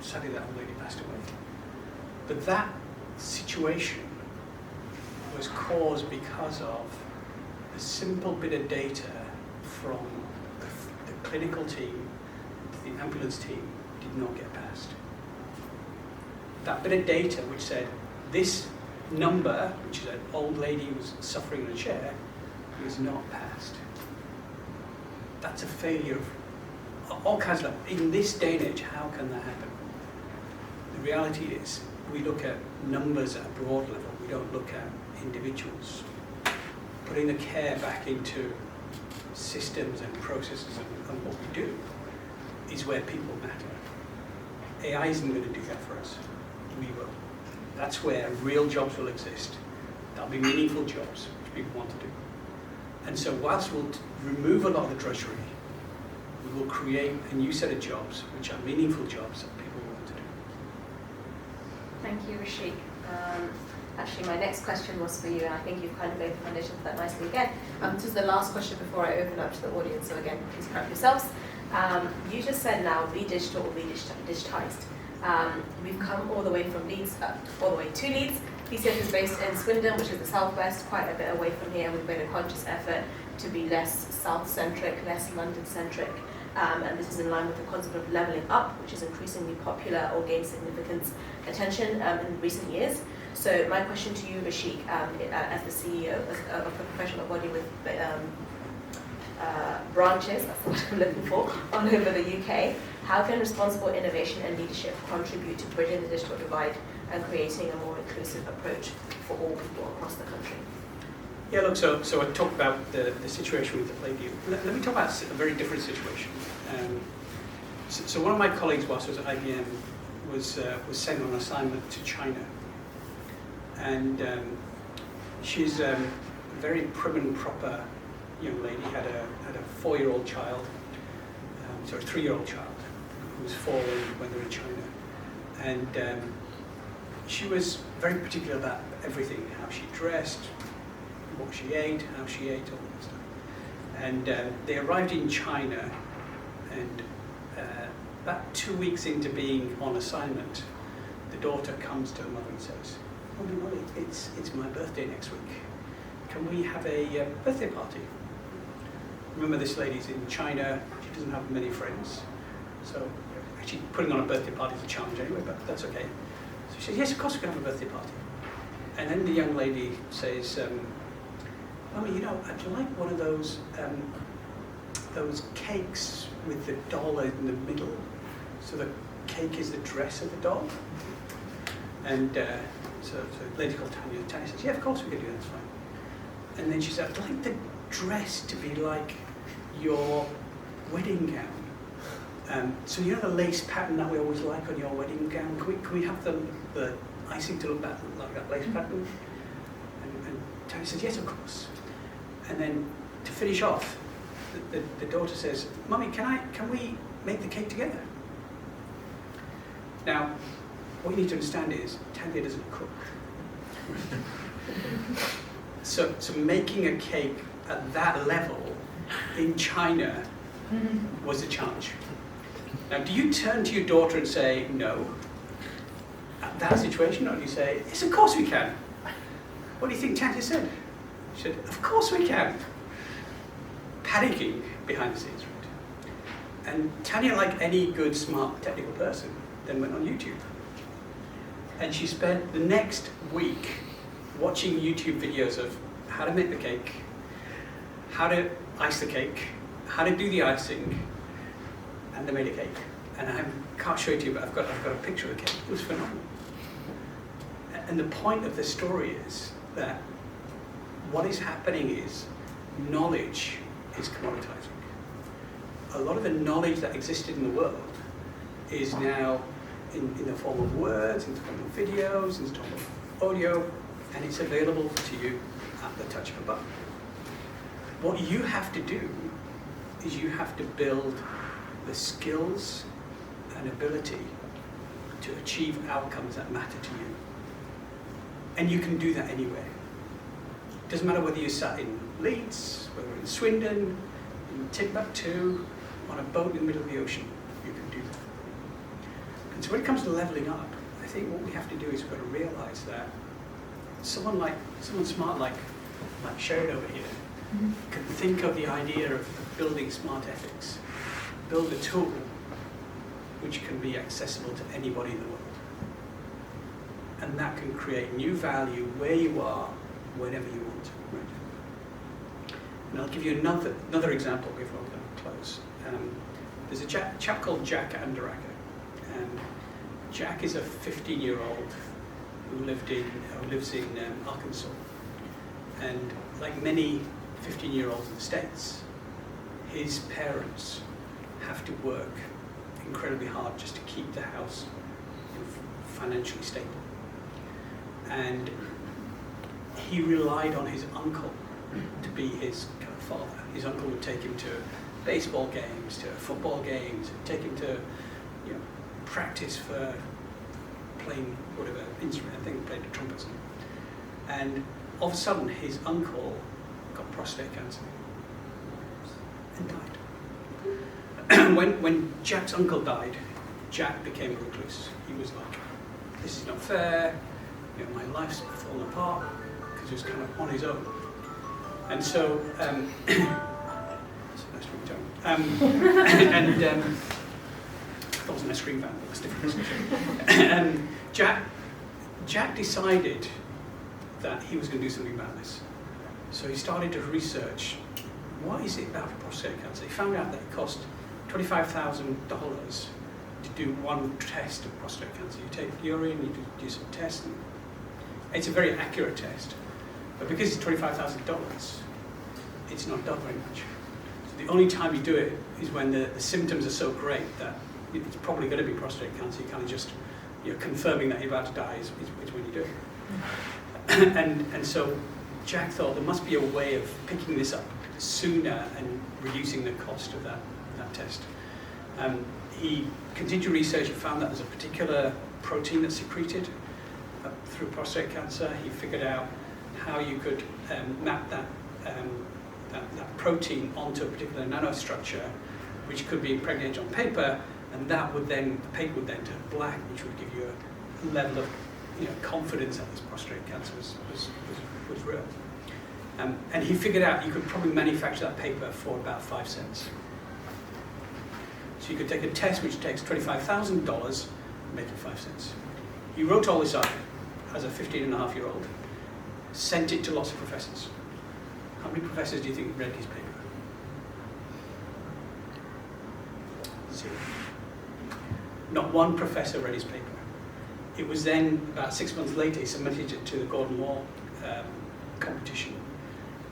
S4: Sadly, that old lady passed away. But that situation was caused because of a simple bit of data from the clinical team, the ambulance team, did not get passed. That bit of data which said this number, which is an old lady who was suffering in a chair, was not passed. That's a failure of all kinds of, in this day and age, how can that happen? The reality is, we look at numbers at a broad level, we don't look at individuals. Putting the care back into systems and processes and what we do is where people matter. AI isn't going to do that for us. We will. That's where real jobs will exist. There'll be meaningful jobs which people want to do. And so whilst we'll remove a lot of the drudgery, we will create a new set of jobs which are meaningful jobs that people want to do.
S1: Thank you, Rashik. Actually, my next question was for you, and I think you've kind of laid the foundation for that nicely again. This is the last question before I open up to the audience, so again, please prep yourselves. You just said now, be digital or be digitized. We've come all the way from Leeds, all the way to Leeds. BCS is based in Swindon, which is the southwest, quite a bit away from here. We've made a conscious effort to be less south-centric, less London-centric. And this is in line with the concept of levelling up, which is increasingly popular or gained significant attention in recent years. So my question to you, Rashik, as the CEO of a professional body with branches, that's what I'm looking for, all over the UK, how can responsible innovation and leadership contribute to bridging the digital divide and creating a more inclusive approach for all people across the country?
S4: Yeah, look, so I talked about the situation with the lady. Let me talk about a very different situation. So one of my colleagues, whilst I was at IBM, was sent on assignment to China. And she's a very prim and proper young lady, had a 4-year-old child, 3-year-old child, who was 4 when they were in China. And she was very particular about everything, how she dressed, what she ate, how she ate, all that stuff. And they arrived in China, and about 2 weeks into being on assignment, the daughter comes to her mother and says, Molly, it's my birthday next week. Can we have a birthday party? Remember, this lady's in China. She doesn't have many friends. So actually putting on a birthday party is a challenge anyway, but that's okay. So she says, yes, of course we can have a birthday party. And then the young lady says, Mummy, you know, I'd like one of those cakes with the doll in the middle. So the cake is the dress of the doll. And so a lady called Tanya. Tanya says, yeah, of course we can do that, that's fine. And then she said, I'd like the dress to be like your wedding gown. So you know the lace pattern that we always like on your wedding gown? Can we have the icing to look like that lace pattern? And Tanya says, yes, of course. And then to finish off, the daughter says, Mummy, can we make the cake together? Now, what you need to understand is, Tanya doesn't cook. So making a cake at that level in China was a challenge. Now, do you turn to your daughter and say, no, at that situation, or do you say, yes, of course we can? What do you think Tanya said? She said, of course we can. Panicking behind the scenes, right? And Tanya, like any good, smart, technical person, then went on YouTube. And she spent the next week watching YouTube videos of how to make the cake, how to ice the cake, how to do the icing, and they made a cake. And I can't show it to you, but I've got a picture of the cake. It was phenomenal. And the point of the story is that what is happening is knowledge is commoditizing. A lot of the knowledge that existed in the world is now in the form of words, in the form of videos, in the form of audio, and it's available to you at the touch of a button. What you have to do is you have to build the skills and ability to achieve outcomes that matter to you. And you can do that anywhere. It doesn't matter whether you're sat in Leeds, whether in Swindon, in Timbuktu, on a boat in the middle of the ocean, you can do that. And so when it comes to leveling up, I think what we have to do is we've got to realize that someone smart like Sherin over here can think of the idea of building smart ethics, build a tool which can be accessible to anybody in the world. And that can create new value where you are, whenever you want. Right? And I'll give you another example before we close. There's a chap called Jacqui Leggetter, and Jack is a 15-year-old who lives in Arkansas. And like many 15-year-olds in the States, his parents have to work incredibly hard just to keep the house financially stable. And he relied on his uncle to be his kind of father. His uncle would take him to baseball games, to football games, take him to practice for playing whatever instrument. I think he played the trumpet or something. And all of a sudden, his uncle got prostate cancer and died. When Jack's uncle died, Jack became a recluse. He was like, this is not fair, my life's fallen apart, because he was kind of on his own. And so, that's a nice ringtone. That wasn't a screen van, but that's different. Jack decided that he was going to do something about this. So he started to research, what is it about prostate cancer? He found out that it cost $25,000 to do one test of prostate cancer. You take urine, you do some tests, and it's a very accurate test. But because it's $25,000, it's not done very much. So the only time you do it is when the symptoms are so great that it's probably going to be prostate cancer. You kind of just, confirming that you're about to die is when you do it. And so Jack thought there must be a way of picking this up sooner and reducing the cost of that test. He continued to research and found that there's a particular protein that's secreted through prostate cancer. He figured out how you could map that protein onto a particular nanostructure, which could be impregnated on paper, and the paper would then turn black, which would give you a level of confidence that this prostate cancer was real. And he figured out you could probably manufacture that paper for about 5 cents. So you could take a test which takes $25,000 and make it 5 cents. He wrote all this up as a 15-and-a-half-year-old, sent it to lots of professors. How many professors do you think read his paper? 0. Not one professor read his paper. It was then, about 6 months later, he submitted it to the Gordon Moore competition.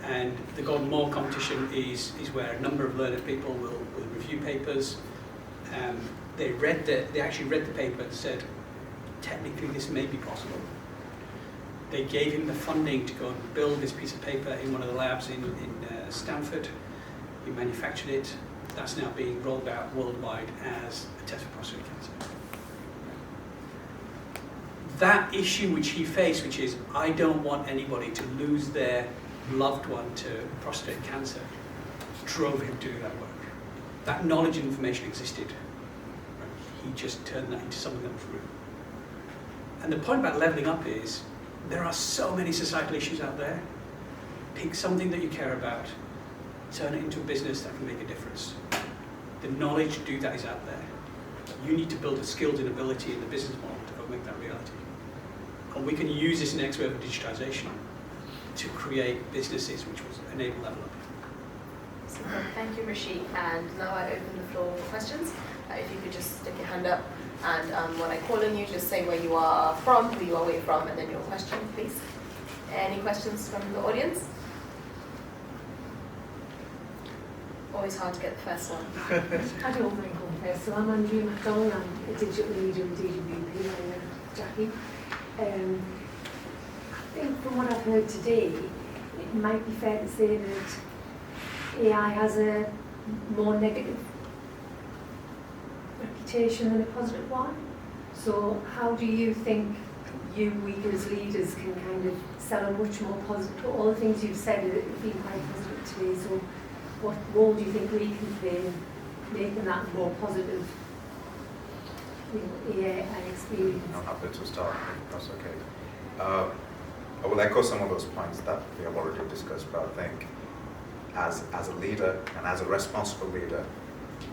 S4: And the Gordon Moore competition is where a number of learned people will review papers. They actually read the paper and said, technically this may be possible. They gave him the funding to go and build this piece of paper in one of the labs in Stanford. He manufactured it. That's now being rolled out worldwide as a test for prostate cancer. That issue which he faced, which is, I don't want anybody to lose their loved one to prostate cancer, drove him to do that work. That knowledge and information existed. He just turned that into something that was real. And the point about leveling up is, there are so many societal issues out there. Pick something that you care about, turn it into a business that can make a difference. The knowledge to do that is out there. You need to build the skills and ability in the business model to go make that reality. And we can use this next wave of digitization to create businesses which will enable level up.
S1: Super. Thank you, Rashik. And now I open the floor for questions. If you could just stick your hand up, and when I call on you, just say where you are from, who you are, where you're from, and then your question, please. Any questions from the audience? Always hard to get the first one.
S6: I don't think I'm first. So I'm Andrea McDonald. I'm a digital leader in DWP. I'm Jacqui. I think from what I've heard today, it might be fair to say that AI has a more negative reputation than a positive one. So how do you think we as leaders can kind of sell a much more positive, all the things you've said have been quite positive today, so what role do you think we can play in making that more positive AI experience?
S3: I'm happy to start, if that's okay. I will echo some of those points that we have already discussed, but I think as a leader and as a responsible leader,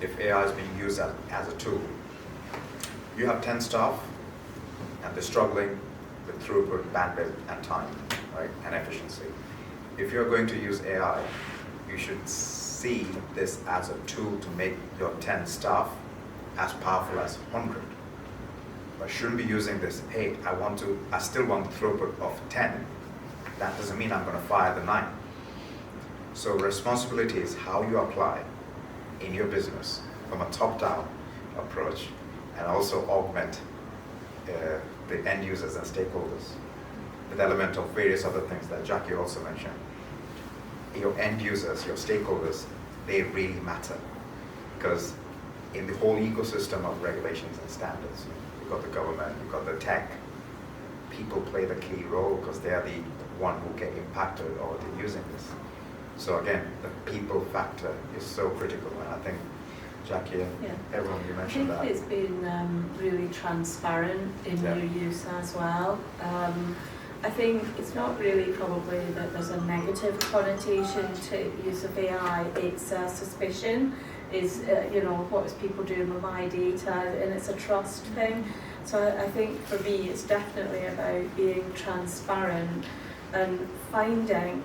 S3: if AI is being used as a tool, you have 10 staff and they're struggling with throughput, bandwidth, and time, right, and efficiency. If you're going to use AI, you should see this as a tool to make your 10 staff as powerful as 100. But shouldn't be using this, hey, I still want the throughput of 10. That doesn't mean I'm going to fire the 9. So responsibility is how you apply in your business from a top-down approach, and also augment the end users and stakeholders with element of various other things that Jacqui also mentioned. Your end users, your stakeholders, they really matter, because in the whole ecosystem of regulations and standards, you've got the government, you've got the tech, people play the key role because they are the one who get impacted or they're using this. So again, the people factor is so critical, and I think Jacqui and everyone, you mentioned that.
S2: I think it's been really transparent in your use as well. I think it's not really probably that there's a negative connotation to use of AI. It's a suspicion. Is what is people doing with my data, and it's a trust thing. So I think for me, it's definitely about being transparent and finding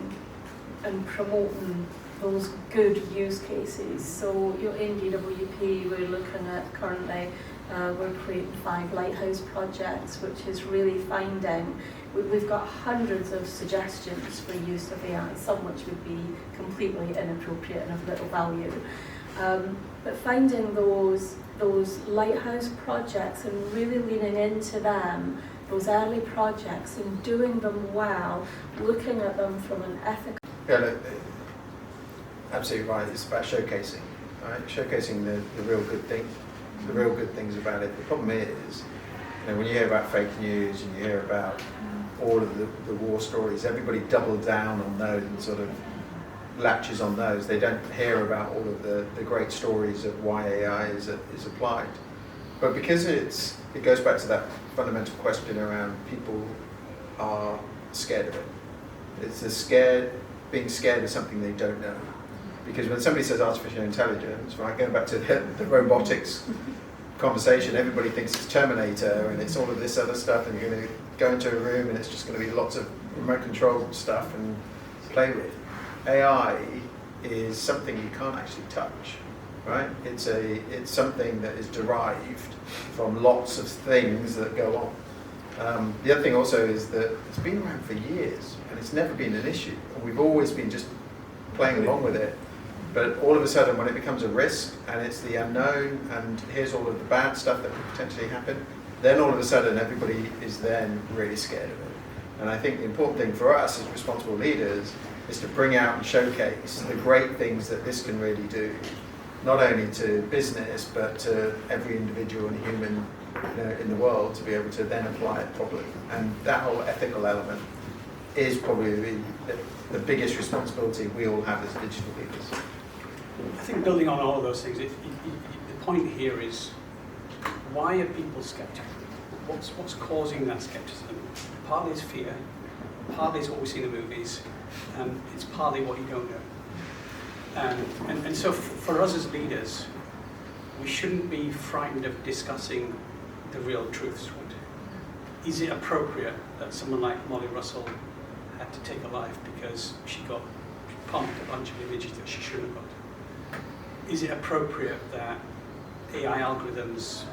S2: and promoting those good use cases. So in DWP, we're looking at currently, we're creating 5 lighthouse projects, which is really finding, we've got hundreds of suggestions for use of AI, some which would be completely inappropriate and of little value. But finding those lighthouse projects and really leaning into them, those early projects, and doing them well, looking at them from an ethical.
S5: Yeah, look, absolutely right. It's about showcasing, right? Showcasing the real good thing, the real good things about it. The problem is, when you hear about fake news and you hear about all of the war stories, everybody doubles down on those and sort of latches on those. They don't hear about all of the great stories of why AI is applied. But because it goes back to that fundamental question around people are scared of it. It's being scared of something they don't know. Because when somebody says artificial intelligence, right, going back to the robotics conversation, everybody thinks it's Terminator and it's all of this other stuff, and you're going to go into a room and it's just going to be lots of remote control stuff and play with. AI is something you can't actually touch, right? It's something that is derived from lots of things that go on. The other thing also is that it's been around for years and it's never been an issue. And we've always been just playing along with it. But all of a sudden, when it becomes a risk and it's the unknown, and here's all of the bad stuff that could potentially happen, then all of a sudden everybody is then really scared of it. And I think the important thing for us as responsible leaders is to bring out and showcase the great things that this can really do, not only to business, but to every individual and human in the world, to be able to then apply it properly. And that whole ethical element is probably the biggest responsibility we all have as digital leaders.
S4: I think building on all of those things, the point here is, why are people skeptical? What's causing that skepticism? Partly it's fear, partly it's what we see in the movies, and it's partly what you don't know. And so for us as leaders, we shouldn't be frightened of discussing the real truths. Right? Is it appropriate that someone like Molly Russell had to take a life because she got pumped a bunch of images that she shouldn't have got? Is it appropriate that AI algorithms,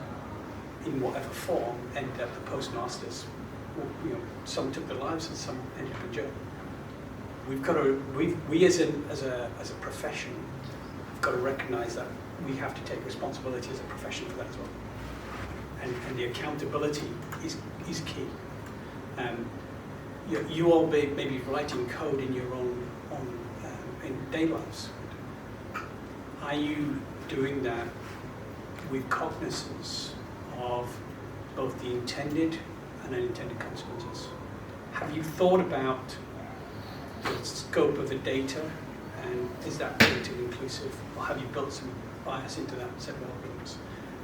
S4: in whatever form, end up the postmasters? Some took their lives and some ended up in jail. We've got to, we as a profession, have got to recognise that we have to take responsibility as a profession for that as well. And the accountability is key. You all may be writing code in your own in day lives. Are you doing that with cognizance of both the intended and unintended consequences? Have you thought about the scope of the data, and is that data inclusive, or have you built some bias into that set of algorithms?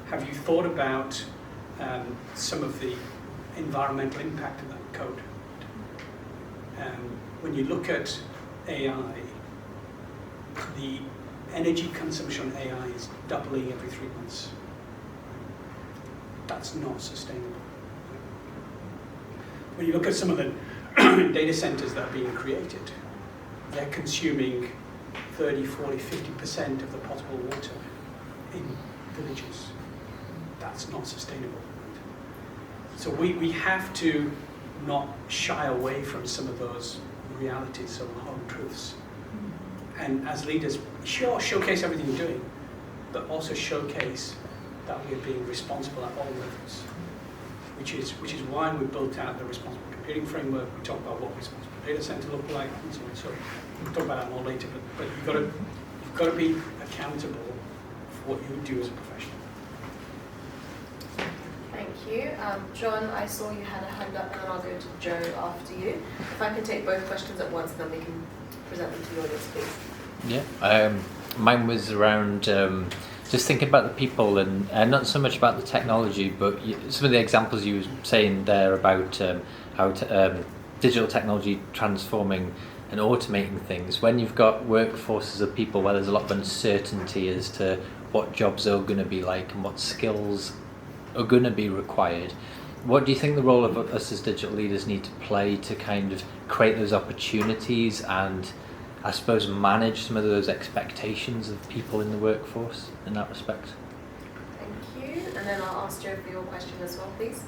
S4: Have you thought about some of the environmental impact of that code? When you look at AI, the energy consumption on AI is doubling every 3 months. That's not sustainable. When you look at some of the data centers that are being created, they're consuming 30, 40, 50% of the potable water in villages. That's not sustainable. So we have to not shy away from some of those realities, some hard truths. And as leaders, sure, showcase everything you're doing, but also showcase that we're being responsible at all levels, which is why we built out the responsible computing framework. We talk about what responsible data center look like, and so on. So we'll talk about that more later. But you've got to be accountable for what you do as a professional.
S1: Thank you. John, I saw you had a hand up, and then I'll go to Joe after you. If I can take both questions at once, then we can present them to the audience, please.
S7: Yeah, mine was around just thinking about the people, and not so much about the technology, but some of the examples you were saying there about how digital technology transforming and automating things. When you've got workforces of people where there's a lot of uncertainty as to what jobs are going to be like and what skills are going to be required, what do you think the role of us as digital leaders need to play to kind of create those opportunities and, I suppose, manage some of those expectations of people in the workforce in that respect?
S1: Thank you. And then I'll ask Joe for your question as well, please.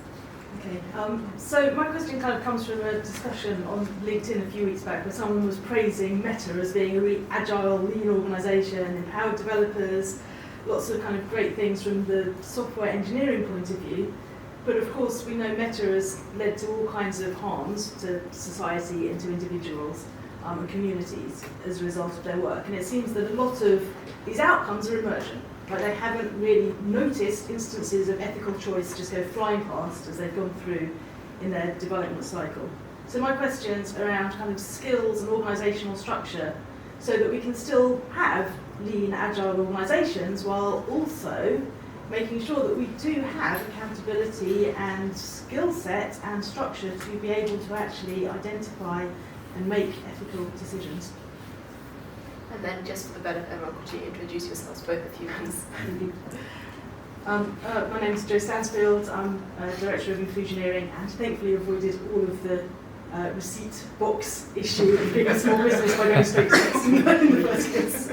S8: Okay, so my question kind of comes from a discussion on LinkedIn a few weeks back where someone was praising Meta as being a really agile, lean organisation, empowered developers, lots of kind of great things from the software engineering point of view. But of course, we know Meta has led to all kinds of harms to society and to individuals and communities as a result of their work. And it seems that a lot of these outcomes are emergent. Like they haven't really noticed instances of ethical choice just go flying past as they've gone through in their development cycle. So my question's around kind of skills and organisational structure so that we can still have lean, agile organisations while also making sure that we do have accountability and skill set and structure to be able to actually identify and make ethical decisions.
S1: And then just for the benefit of everyone, could you introduce yourselves, both of you, please?
S8: My name is Jo Stansfield. I'm Director of Inclusioneering and thankfully avoided all of the receipt box issue of being a small business by going straight to Dext in the first place.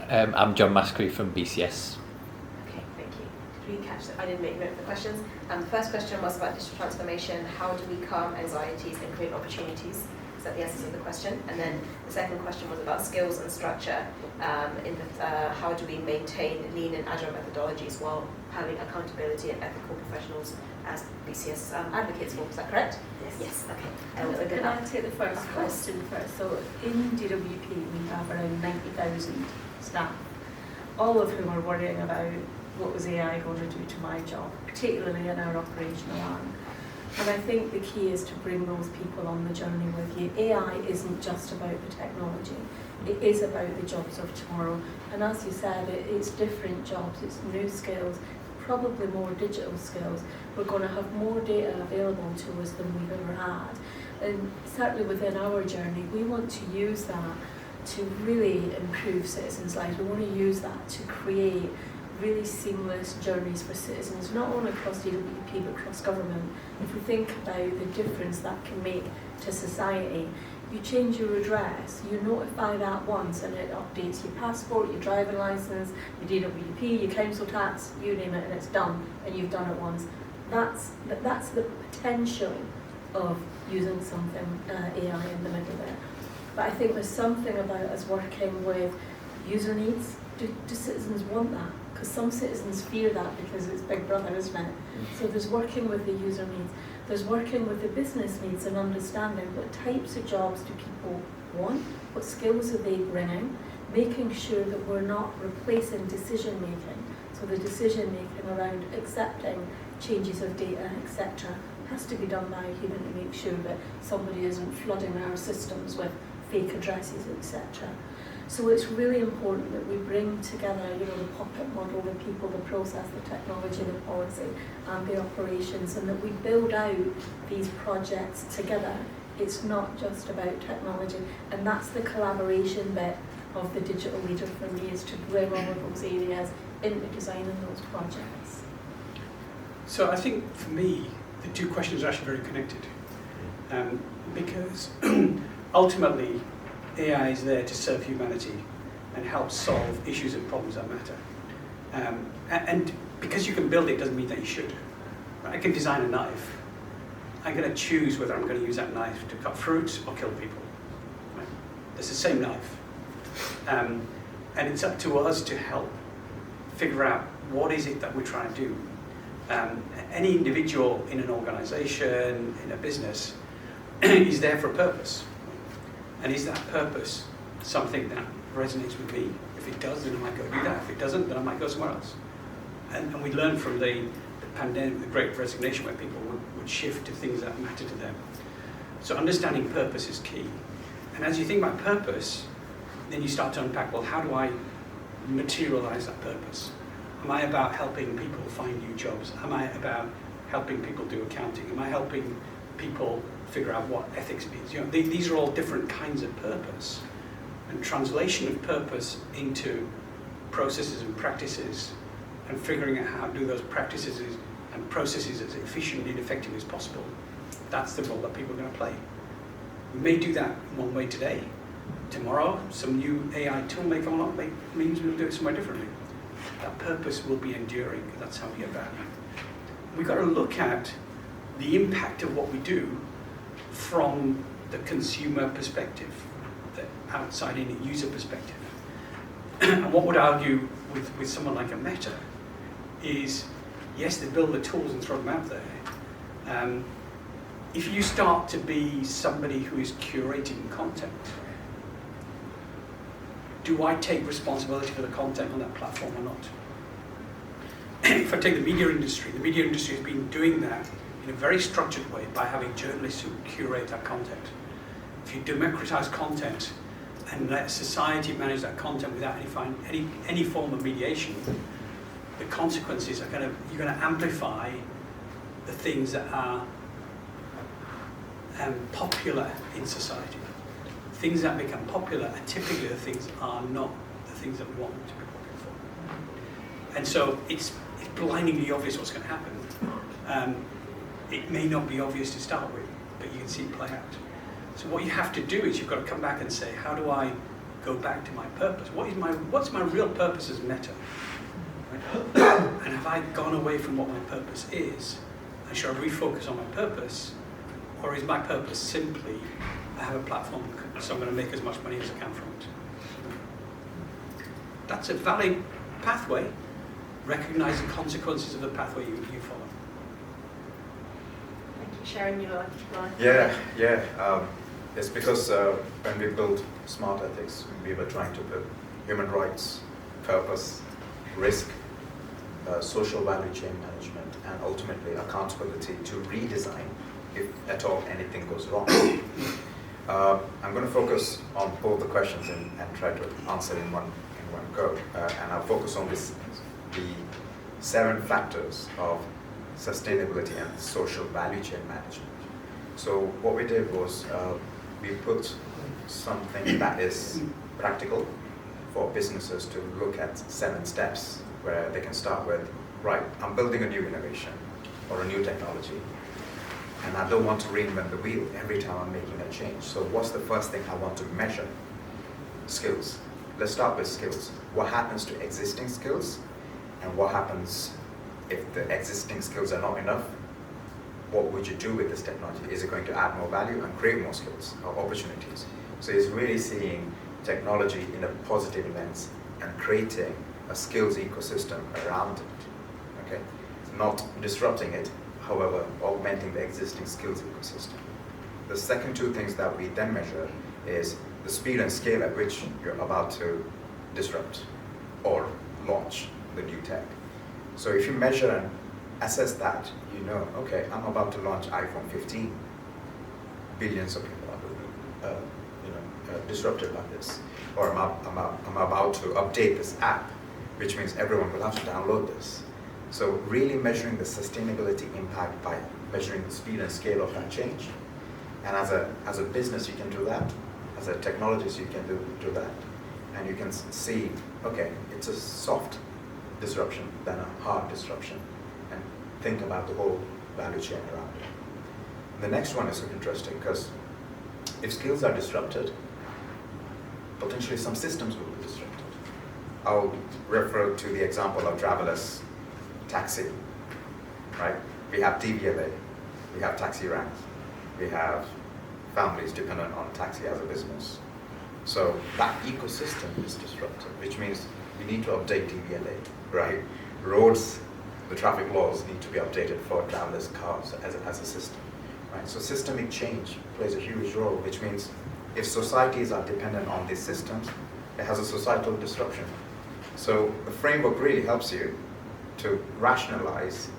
S7: I'm John Maskery from BCS.
S1: Okay, thank you. Did we catch that? I didn't make note of the questions. The first question was about digital transformation. How do we calm anxieties and create opportunities? Is that the essence of the question? And then the second question was about skills and structure. How do we maintain lean and agile methodologies while having accountability and ethical professionals as BCS advocates for? Is that correct? Yes. Okay.
S2: Can I take the first question first? So in DWP we have around 90,000 staff, all of whom are worrying about what was AI going to do to my job, particularly in our operational arm. And I think the key is to bring those people on the journey with you. AI isn't just about the technology, it is about the jobs of tomorrow. And as you said, it's different jobs, it's new skills, probably more digital skills. We're going to have more data available to us than we've ever had. And certainly within our journey, we want to use that to really improve citizens' lives. We want to use that to create really seamless journeys for citizens, not only across DWP but across government. If we think about the difference that can make to society, you change your address, you notify that once and it updates your passport, your driving licence, your DWP, your council tax, you name it, and it's done, and you've done it once. That's the potential of using something AI in the middle there. But I think there's something about us working with user needs. Do citizens want that? Because some citizens fear that because it's Big Brother, isn't it? So there's working with the user needs. There's working with the business needs and understanding what types of jobs do people want, what skills are they bringing, making sure that we're not replacing decision making. So the decision making around accepting changes of data, etc., has to be done by a human to make sure that somebody isn't flooding our systems with fake addresses, etc. So it's really important that we bring together, the puppet model, the people, the process, the technology, the policy, and the operations, and that we build out these projects together. It's not just about technology, and that's the collaboration bit of the digital leader for me, is to bring all of those areas into designing those projects.
S4: So I think for me, the two questions are actually very connected, because ultimately AI is there to serve humanity and help solve issues and problems that matter. And because you can build it doesn't mean that you should. Right? I can design a knife. I'm going to choose whether I'm going to use that knife to cut fruit or kill people. Right? It's the same knife. And it's up to us to help figure out what is it that we're trying to do. Any individual in an organization, in a business, is there for a purpose. And is that purpose something that resonates with me? If it does, then I might go do that. If it doesn't, then I might go somewhere else. And we learned from the pandemic, the Great Resignation, where people would shift to things that matter to them. So understanding purpose is key. And as you think about purpose, then you start to unpack, well, how do I materialize that purpose? Am I about helping people find new jobs? Am I about helping people do accounting? Am I helping people figure out what ethics means? These are all different kinds of purpose. And translation of purpose into processes and practices, and figuring out how to do those practices and processes as efficiently and effectively as possible, that's the role that people are going to play. We may do that one way today. Tomorrow, some new AI tool may come along, means we'll do it somewhere differently. That purpose will be enduring, because that's how we get value. We've got to look at the impact of what we do from the consumer perspective, the outside-in user perspective. And what would argue with someone like a Meta is, yes, they build the tools and throw them out there. If you start to be somebody who is curating content, do I take responsibility for the content on that platform or not? If I take the media industry has been doing that in a very structured way by having journalists who curate that content. If you democratize content, and let society manage that content without any form of mediation, the consequences are you're going to amplify the things that are popular in society. Things that become popular are typically the things are not the things that we want to be popular for. And so it's blindingly obvious what's going to happen. It may not be obvious to start with, but you can see it play out. So what you have to do is you've got to come back and say, how do I go back to my purpose? What's my real purpose as Meta? Right? And have I gone away from what my purpose is? And should I refocus on my purpose? Or is my purpose simply, I have a platform, so I'm going to make as much money as I can from it? That's a valid pathway. Recognize the consequences of the pathway you follow.
S1: Thank you. Sharon, you like to reply?
S3: Yeah. It's because when we built Smart Ethics, we were trying to build human rights, purpose, risk, social value chain management, and ultimately accountability to redesign if at all anything goes wrong. I'm going to focus on both the questions and try to answer in one go. And I'll focus on the 7 factors of sustainability and social value chain management. So what we did was we put something that is practical for businesses to look at 7 steps where they can start with, right, I'm building a new innovation or a new technology, and I don't want to reinvent the wheel every time I'm making a change. So what's the first thing I want to measure? Skills. Let's start with skills. What happens to existing skills, and what happens if the existing skills are not enough? What would you do with this technology? Is it going to add more value and create more skills or opportunities? So it's really seeing technology in a positive lens and creating a skills ecosystem around it. Okay, not disrupting it, however, augmenting the existing skills ecosystem. The second 2 things that we then measure is the speed and scale at which you're about to disrupt or launch the new tech. So if you measure and assess that, you know, okay, I'm about to launch iPhone 15. Billions of people are disrupted by this. Or I'm about to update this app, which means everyone will have to download this. So really measuring the sustainability impact by measuring the speed and scale of that change. And as a business, you can do that. As a technologist, you can do that. And you can see, okay, it's a soft disruption than a hard disruption. And think about the whole value chain around it. The next one is so interesting because if skills are disrupted, potentially some systems will be disrupted. I'll refer to the example of driverless taxi, right? We have DVLA, we have taxi ranks, we have families dependent on taxi as a business. So that ecosystem is disrupted, which means we need to update DVLA, right? Roads, the traffic laws need to be updated for driverless cars as a system, right? So systemic change plays a huge role, which means if societies are dependent on these systems, it has a societal disruption. So the framework really helps you to rationalize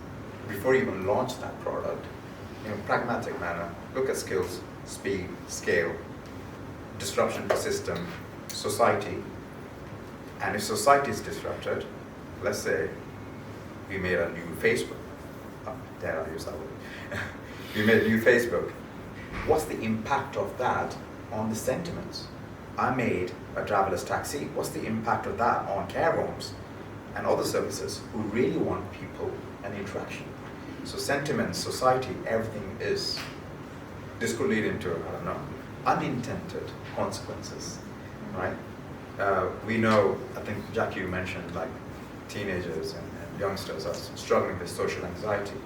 S3: before you even launch that product in a pragmatic manner. Look at skills, speed, scale, disruption to system, society. And if society is disrupted, let's say we made a new Facebook. Dare I use that word? We made a new Facebook. What's the impact of that on the sentiments? I made a driverless taxi. What's the impact of that on care homes and other services who really want people and interaction? So sentiments, society, everything is, this could lead into, I don't know, unintended consequences, right? We know, I think Jacqui, you mentioned like teenagers and youngsters are struggling with social anxiety.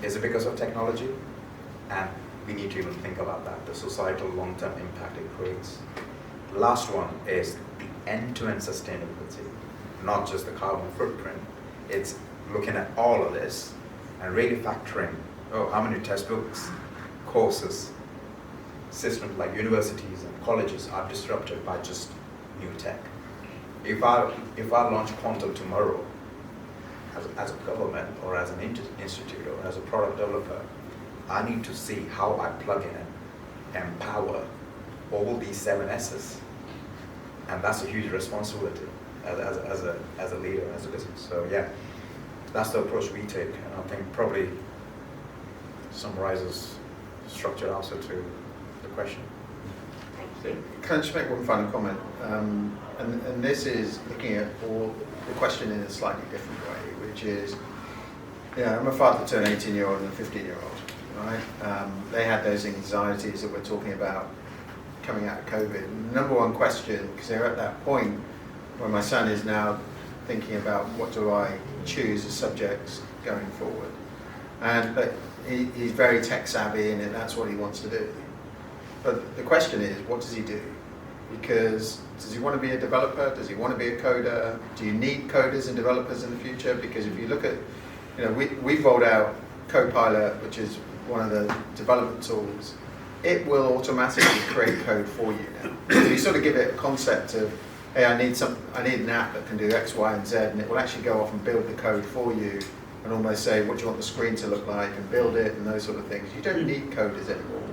S3: Is it because of technology? And we need to even think about that, the societal long-term impact it creates. The last one is the end-to-end sustainability, not just the carbon footprint. It's looking at all of this and really factoring, how many textbooks, courses, systems like universities and colleges are disrupted by just new tech. If I launch quantum tomorrow as a government or as an institute or as a product developer, I need to see how I plug in and empower all these 7 S's. And that's a huge responsibility as a leader, as a business. So yeah, that's the approach we take, and I think probably summarizes structured answer to the question.
S1: Thank you.
S5: Can I just make one final comment? And this is looking at all the question in a slightly different way, which is, I'm a father to an 18-year-old and a 15-year-old, right? They had those anxieties that we're talking about coming out of COVID. And the number one question, because they're at that point where my son is now thinking about what do I choose as subjects going forward. But he's very tech savvy and that's what he wants to do. But the question is, what does he do? Because does he want to be a developer? Does he want to be a coder? Do you need coders and developers in the future? Because if you look at, we've rolled out Copilot, which is one of the development tools. It will automatically create code for you now. So you sort of give it a concept of, hey, I need an app that can do X, Y, and Z, and it will actually go off and build the code for you and almost say, what do you want the screen to look like, and build it, and those sort of things. You don't need coders anymore.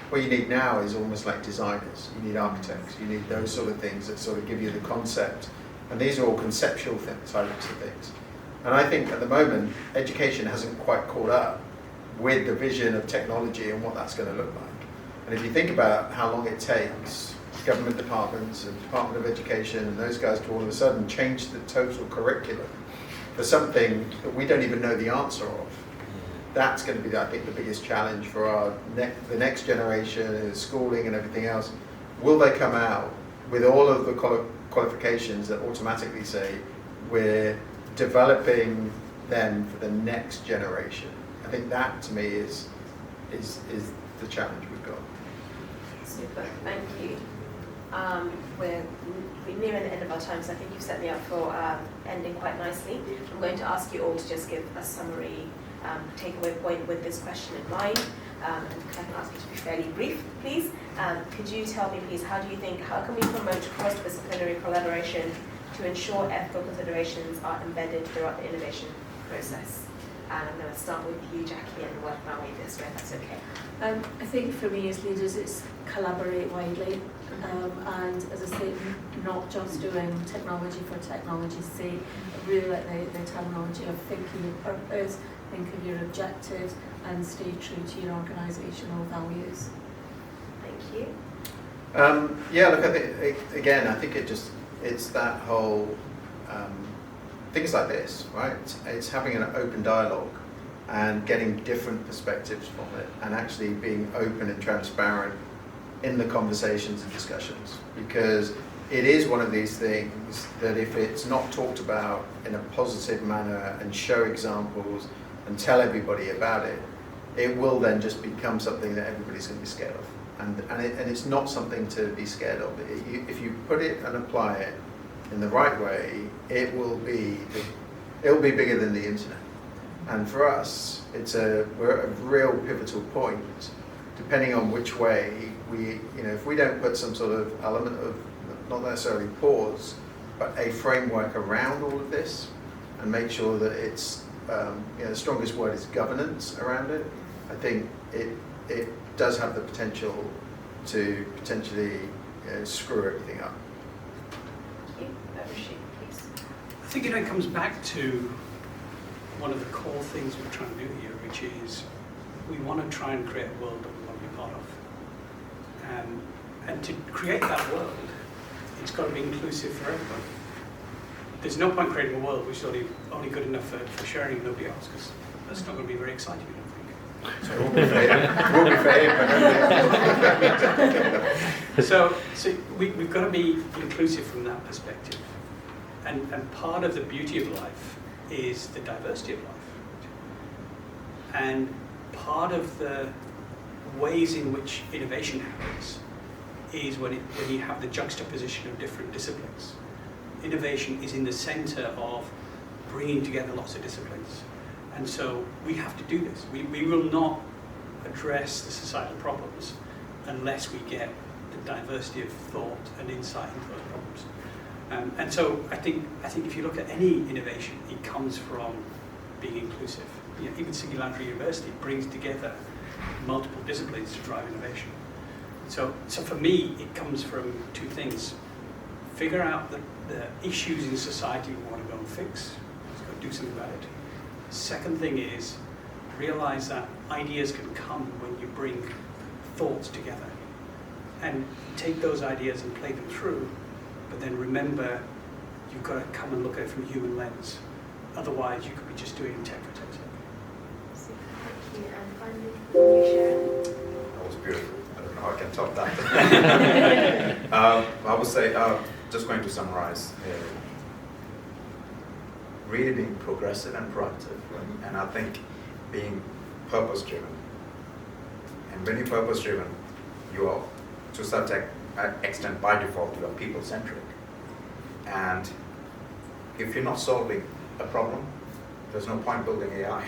S5: What you need now is almost like designers. You need architects. You need those sort of things that sort of give you the concept. And these are all conceptual types of things. And I think at the moment, education hasn't quite caught up with the vision of technology and what that's going to look like. And if you think about how long it takes government departments and Department of Education and those guys to all of a sudden change the total curriculum for something that we don't even know the answer of, that's going to be, I think, the biggest challenge for the next generation, schooling and everything else. Will they come out with all of the qualifications that automatically say we're developing them for the next generation? I think that, to me, is the challenge we've got.
S1: Super, thank you. We're nearing the end of our time, so I think you've set me up for ending quite nicely. I'm going to ask you all to just give a summary takeaway point with this question in mind. And I can ask you to be fairly brief, please. Could you tell me, please, how can we promote cross-disciplinary collaboration to ensure ethical considerations are embedded throughout the innovation process? And I'm going to start with you, Jacqui, and work my way this way, if that's okay.
S2: I think for me as leaders, it's collaborate widely. And as I say, not just doing technology for technology's sake, really like the terminology of thinking your purpose, think of your objectives, and stay true to your organisational values.
S1: Thank you.
S5: Look, I think it's that whole, things like this, right? It's having an open dialogue and getting different perspectives from it and actually being open and transparent in the conversations and discussions, because it is one of these things that if it's not talked about in a positive manner and show examples and tell everybody about it, it will then just become something that everybody's going to be scared of. And it's not something to be scared of. If you put it and apply it in the right way, it will be bigger than the internet. And for us, we're at a real pivotal point, depending on which way if we don't put some sort of element of, not necessarily pause, but a framework around all of this and make sure that it's, the strongest word is governance around it. I think it does have the potential to potentially screw everything up.
S1: Thank you. Rashik, please.
S4: I think it comes back to one of the core things we're trying to do here, which is we want to try and create a world that we want to be part of. And to create that world, it's got to be inclusive for everybody. There's no point creating a world which is only good enough for sharing and nobody else, because that's not going to be very exciting, I don't think.
S5: So it will be fair.
S4: So we've got to be inclusive from that perspective. And part of the beauty of life is the diversity of life. And part of the ways in which innovation happens is when you have the juxtaposition of different disciplines. Innovation is in the center of bringing together lots of disciplines. And so we have to do this. We will not address the societal problems unless we get the diversity of thought and insight into those problems. And so I think if you look at any innovation, it comes from being inclusive. Even Singularity University brings together multiple disciplines to drive innovation. So for me, it comes from two things. Figure out the issues in society we want to go and fix. Let's go do something about it. Second thing is realize that ideas can come when you bring thoughts together. And take those ideas and play them through, but then remember you've got to come and look at it from a human lens. Otherwise, you could be just doing tech for tech's sake.
S1: Thank you. And finally, you, Sherin.
S3: That was beautiful. I don't know how I can top that. I would say, just going to summarize, really being progressive and proactive, and I think being purpose-driven. And when you're purpose-driven, you are, to such extent, by default, you are people-centric. And if you're not solving a problem, there's no point building AI.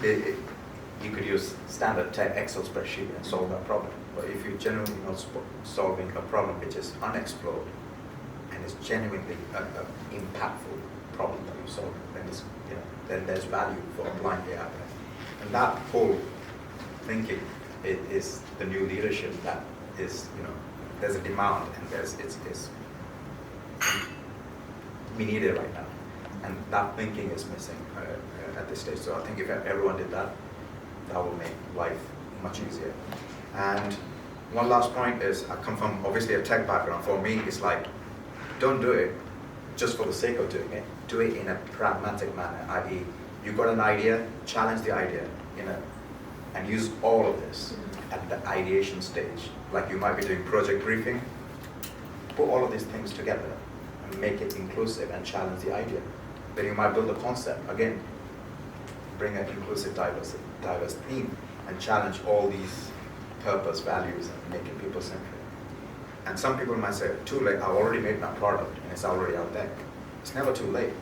S3: You could use standard Excel spreadsheet and solve that problem. But if you're genuinely not solving a problem which is unexplored and is genuinely an impactful problem that you solve, then then there's value for applying AI. And that whole thinking is the new leadership that is, there's a demand and it's we need it right now. And that thinking is missing at this stage. So I think if everyone did that, that would make life much easier. And one last point is, I come from obviously a tech background. For me, it's like, don't do it just for the sake of doing it. Do it in a pragmatic manner, i.e., you've got an idea, challenge the idea, and use all of this at the ideation stage. Like you might be doing project briefing, put all of these things together and make it inclusive and challenge the idea. Then you might build a concept, again, bring an inclusive, diverse theme and challenge all these purpose, values, and make it people-centric. And some people might say, too late, I've already made my product and it's already out there. It's never too late,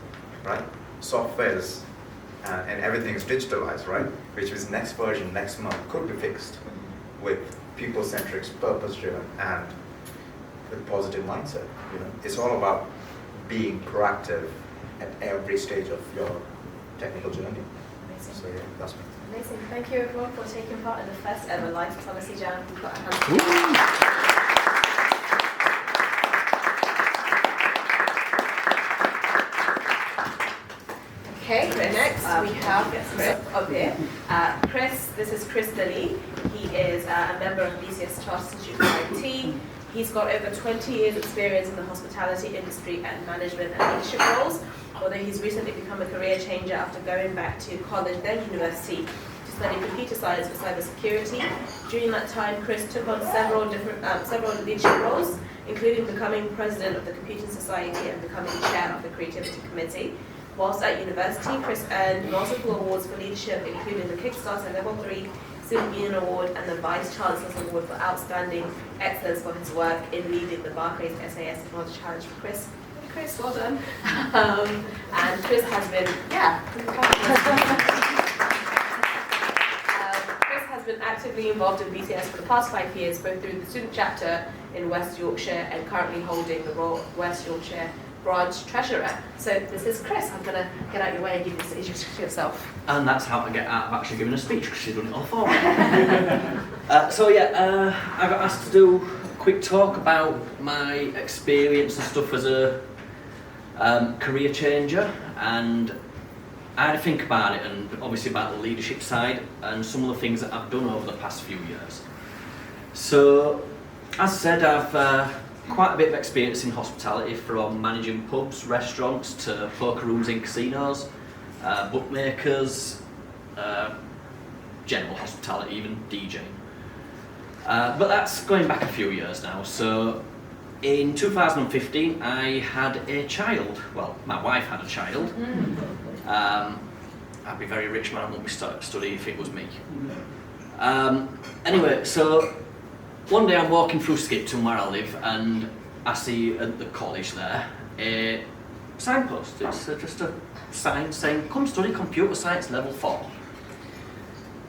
S3: right? Softwares and everything is digitalized, right? Which is next version, next month, could be fixed with people-centric, purpose-driven, and with positive mindset. It's all about being proactive at every stage of your technical journey.
S1: Amazing.
S3: So yeah, that's me.
S1: Amazing. Thank you everyone for taking part in the first ever live policy jam. We've got a hand. Okay, next we have Chris up here. Chris, this is Chris Delee. He is a member of BCS Chartered Institute for IT. He's got over 20 years experience in the hospitality industry and management and leadership roles, although he's recently become a career changer after going back to college, then university, to study computer science with cybersecurity. During that time, Chris took on several leadership roles, including becoming president of the Computing Society and becoming chair of the Creativity Committee. Whilst at university, Chris earned multiple awards for leadership, including the Kickstarter Level 3 Student Union Award and the Vice Chancellor's Award for Outstanding Excellence for his work in leading the Barclays SAS Technology Challenge for Chris. Chris, well done. And Chris has been, Chris has been actively involved in BCS for the past 5 years, both through the student chapter in West Yorkshire and currently holding the role of West Yorkshire branch treasurer. So this is Chris. I'm going to get out your way and give you this introduction to yourself.
S9: And that's how to get out of actually giving a speech, because she's done it all for me. I got asked to do a quick talk about my experience and stuff as a career changer, and I had to think about it, and obviously about the leadership side and some of the things that I've done over the past few years. So, as I said, I've quite a bit of experience in hospitality, from managing pubs, restaurants, to poker rooms in casinos, bookmakers, general hospitality, even DJing. But that's going back a few years now. So in 2015 I had a child. Well, my wife had a child. I'd be very rich man, I wouldn't be studying if it was me. Anyway, so one day I'm walking through Skipton where I live, and I see at the college there a signpost. It's just a sign saying, "Come study computer science level 4."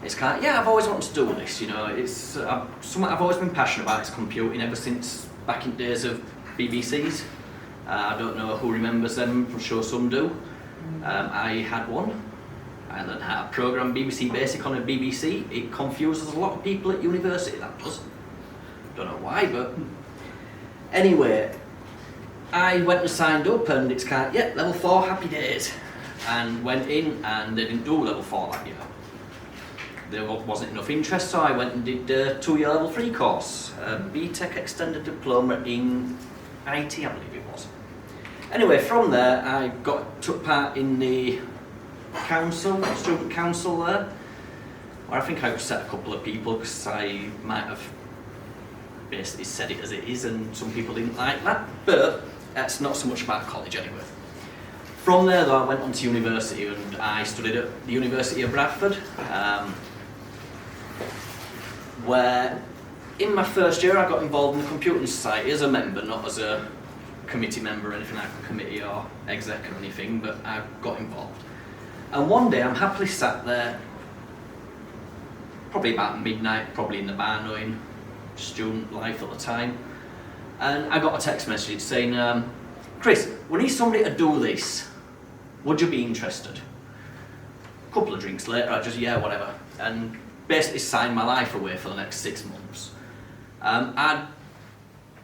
S9: It's kind of, I've always wanted to do this, it's something I've always been passionate about. It's computing ever since back in days of BBCs. I don't know who remembers them, I'm sure some do. I had one. I learned how to program BBC Basic on a BBC. It confuses a lot of people at university, that does. Don't know why, but anyway, I went and signed up, and it's kind of, yeah, level 4, happy days. And went in, and they didn't do level 4 that year. There wasn't enough interest, so I went and did a 2-year level 3 course, a BTEC extended diploma in IT, I believe it was. Anyway, from there, I took part in the student council there, where I think I upset a couple of people because I might have basically said it as it is, and some people didn't like that, but that's not so much about college anyway. From there, though, I went on to university, and I studied at the University of Bradford, where in my first year I got involved in the Computing Society as a member, not as a committee member or anything like a committee or exec or anything, but I got involved. And one day I'm happily sat there, probably about midnight, probably in the bar, knowing student life at the time, and I got a text message saying, Chris, we need somebody to do this, would you be interested? A couple of drinks later, I just, yeah, whatever, and basically signed my life away for the next 6 months. I'd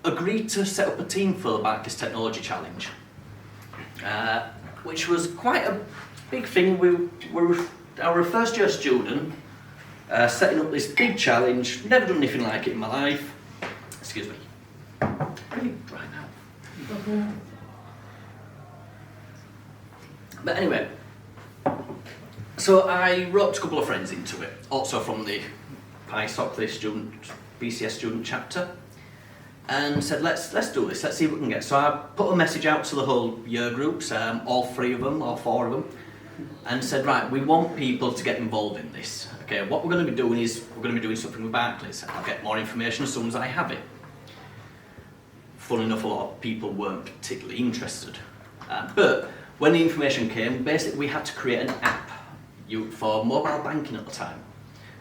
S9: agreed to set up a team for the Barclays Technology Challenge, which was quite a big thing. I was a first year student, setting up this big challenge, never done anything like it in my life. Excuse me. Pretty dry now. But anyway, so I roped a couple of friends into it, also from the PISOC, the BCS student chapter, and said, let's do this, let's see what we can get. So I put a message out to the whole year groups, all 4 of them, and said, right, we want people to get involved in this. Okay, what we're going to be doing is, we're going to be doing something with Barclays. I'll get more information as soon as I have it. Fun enough, a lot of people weren't particularly interested. But when the information came, basically we had to create an app for mobile banking at the time.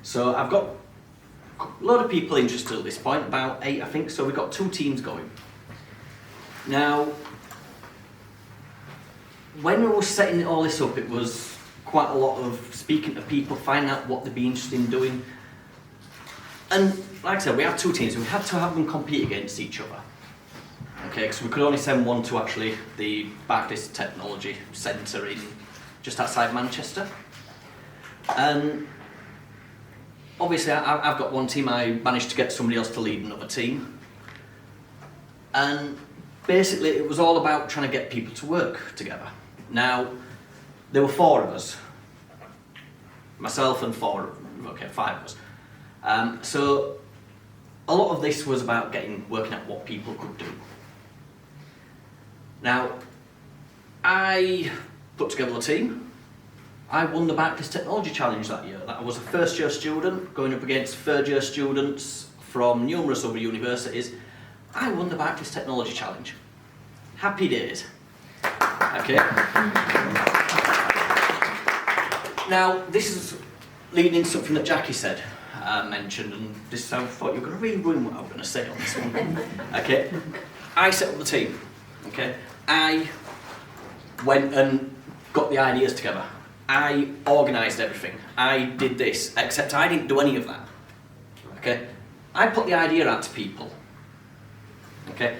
S9: So I've got a lot of people interested at this point, about 8 I think, so we've got 2 teams going. Now, when we were setting all this up, it was quite a lot of speaking to people, finding out what they'd be interested in doing. And like I said, we had 2 teams, and we had to have them compete against each other. Okay, because we could only send one to actually the Barclays Technology Centre in just outside Manchester. And obviously I've got one team, I managed to get somebody else to lead another team. And basically it was all about trying to get people to work together. Now, there were 4 of us. Myself and 5 of us. So a lot of this was about working out what people could do. Now, I put together a team. I won the Barclays Technology Challenge that year. I was a first year student going up against third year students from numerous other universities. I won the Barclays Technology Challenge. Happy days. Okay. Now, this is leading into something that Jacqui said, mentioned, and this I thought you were going to really ruin what I was going to say on this one. Okay. I set up the team. Okay. I went and got the ideas together. I organised everything. I did this, except I didn't do any of that. Okay? I put the idea out to people. Okay?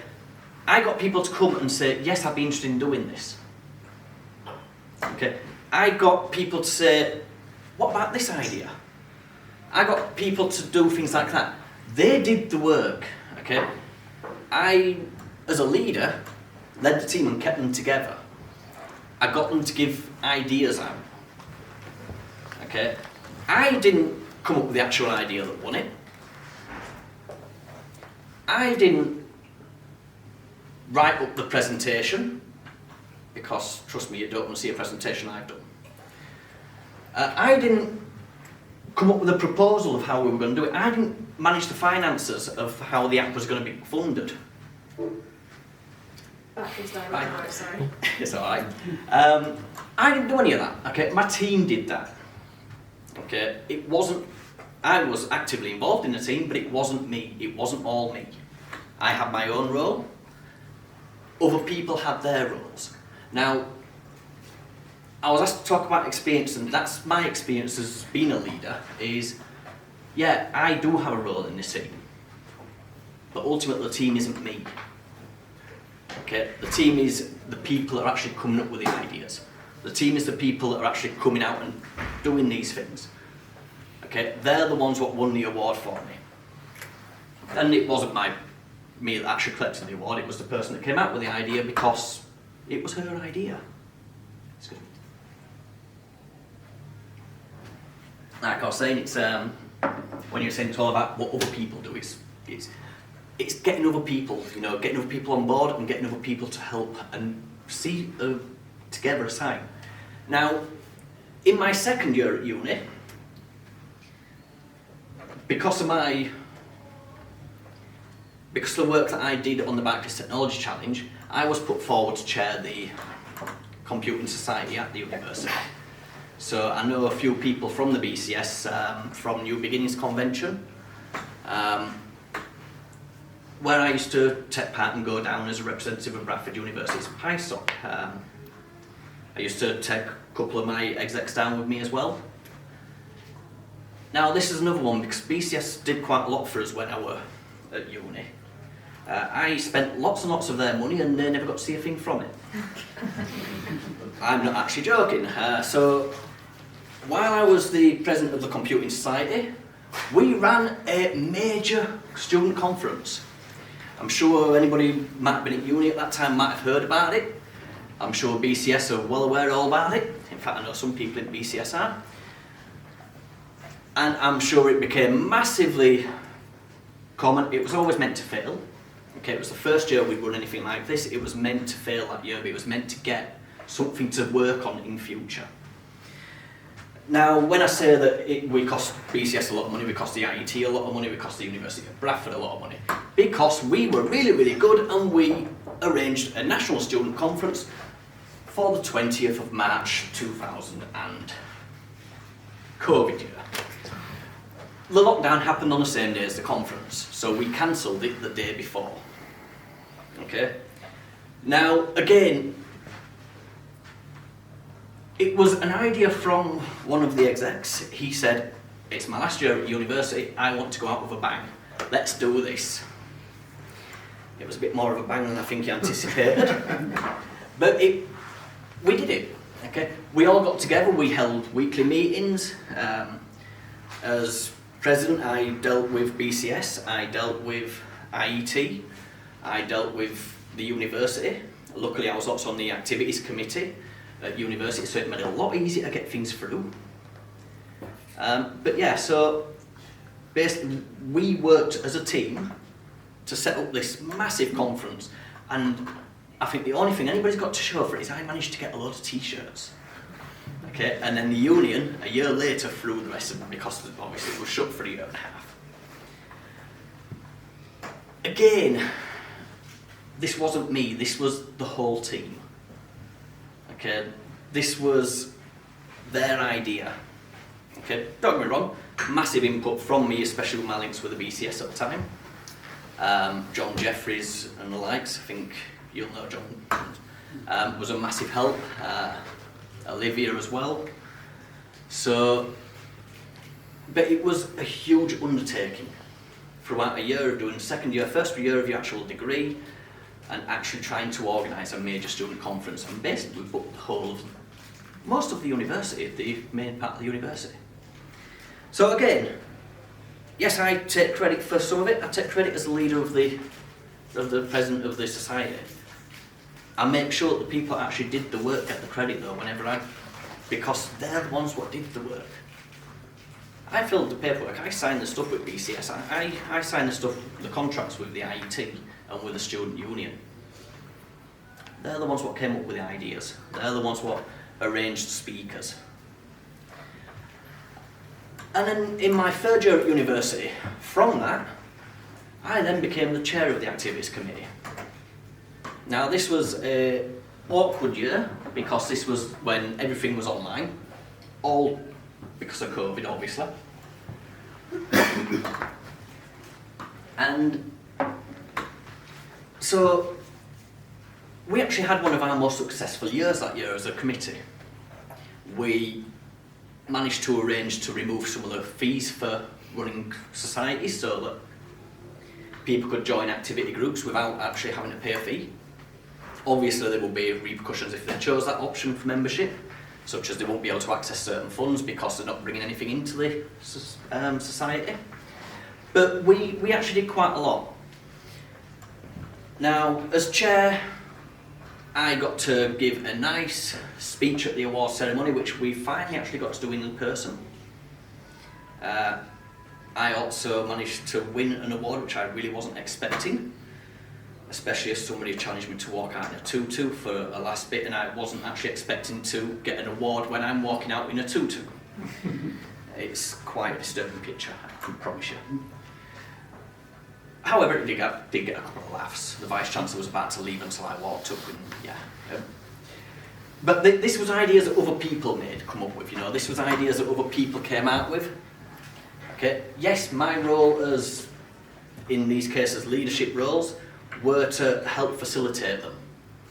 S9: I got people to come and say, yes, I'd be interested in doing this. Okay? I got people to say, what about this idea? I got people to do things like that. They did the work. Okay? I, as a leader, led the team and kept them together. I got them to give ideas out. Okay, I didn't come up with the actual idea that won it. I didn't write up the presentation, because trust me, you don't want to see a presentation I've done. I didn't come up with a proposal of how we were going to do it. I didn't manage the finances of how the app was going to be funded.
S1: Right. Sorry.
S9: It's alright. I didn't do any of that. Okay, my team did that. Okay, it wasn't. I was actively involved in the team, but it wasn't me. It wasn't all me. I had my own role. Other people had their roles. Now, I was asked to talk about experience, and that's my experience as being a leader. Is, yeah, I do have a role in this team. but ultimately the team isn't me. Okay, the team is the people that are actually coming up with the ideas. The team is the people that are actually coming out and doing these things. Okay, they're the ones what won the award for me. And it wasn't me that actually collected the award, it was the person that came out with the idea because it was her idea. Excuse me. Like I was saying, it's when you're saying it's all about what other people do, it's getting other people, getting other people on board and getting other people to help and see together a sign. Now, in my second year at uni, because of the work that I did on the Barclays Technology Challenge, I was put forward to chair the Computing Society at the university. So I know a few people from the BCS, from New Beginnings Convention, where I used to take part and go down as a representative of Bradford University's PISOC. I used to take a couple of my execs down with me as well. Now this is another one because BCS did quite a lot for us when I were at uni. I spent lots and lots of their money and they never got to see a thing from it. I'm not actually joking. So while I was the president of the Computing Society, we ran a major student conference. I'm sure anybody might have been at uni at that time might have heard about it. I'm sure BCS are well aware all about it. In fact, I know some people in BCS are. And I'm sure it became massively common. It was always meant to fail. Okay, it was the first year we'd run anything like this. It was meant to fail that year, but it was meant to get something to work on in future. Now, when I say that we cost BCS a lot of money, we cost the IET a lot of money, we cost the University of Bradford a lot of money, because we were really, really good and we arranged a national student conference for the 20th of March 2000 and COVID year. The lockdown happened on the same day as the conference, so we cancelled it the day before. Okay? Now, again, it was an idea from one of the execs. He said, it's my last year at university, I want to go out with a bang. Let's do this. It was a bit more of a bang than I think he anticipated. But we did it. Okay? We all got together, we held weekly meetings. As president, I dealt with BCS, I dealt with IET, I dealt with the university. Luckily, I was also on the activities committee at university, so it made it a lot easier to get things through. But yeah, so basically, we worked as a team to set up this massive conference, and I think the only thing anybody's got to show for it is I managed to get a load of t-shirts. Okay, and then the union, a year later, threw the rest of them because obviously it was shut for a year and a half. Again, this wasn't me, this was the whole team. Okay, this was their idea. Okay, don't get me wrong, massive input from me, especially with my links with the BCS at the time. John Jeffries and the likes, I think you'll know John, was a massive help. Olivia as well. So, but it was a huge undertaking throughout a year of doing first year of your actual degree and actually trying to organise a major student conference and basically we booked the whole of most of the university, the main part of the university. So again, yes, I take credit for some of it. I take credit as the leader of the president of the society. I make sure that the people that actually did the work get the credit though because they're the ones what did the work. I filled the paperwork, I signed the stuff with BCS, I signed the contracts with the IET and with the student union. They're the ones what came up with the ideas. They're the ones what arranged speakers. And then in my third year at university, from that, I then became the chair of the activities committee. Now this was an awkward year because this was when everything was online, all because of COVID obviously. And so we actually had one of our most successful years that year as a committee. We managed to arrange to remove some of the fees for running societies so that people could join activity groups without actually having to pay a fee. Obviously there will be repercussions if they chose that option for membership, such as they won't be able to access certain funds because they're not bringing anything into the society. But we actually did quite a lot. Now, as chair, I got to give a nice speech at the award ceremony, which we finally actually got to do in person. I also managed to win an award, which I really wasn't expecting, especially as somebody challenged me to walk out in a tutu for a last bit, and I wasn't actually expecting to get an award when I'm walking out in a tutu. It's quite a disturbing picture, I can promise you. However, it did get a couple of laughs. The Vice-Chancellor was about to leave until I walked up, and yeah. But this was ideas that other people come up with, you know. This was ideas that other people came out with. Okay, yes, my role as, in these cases, leadership roles, were to help facilitate them.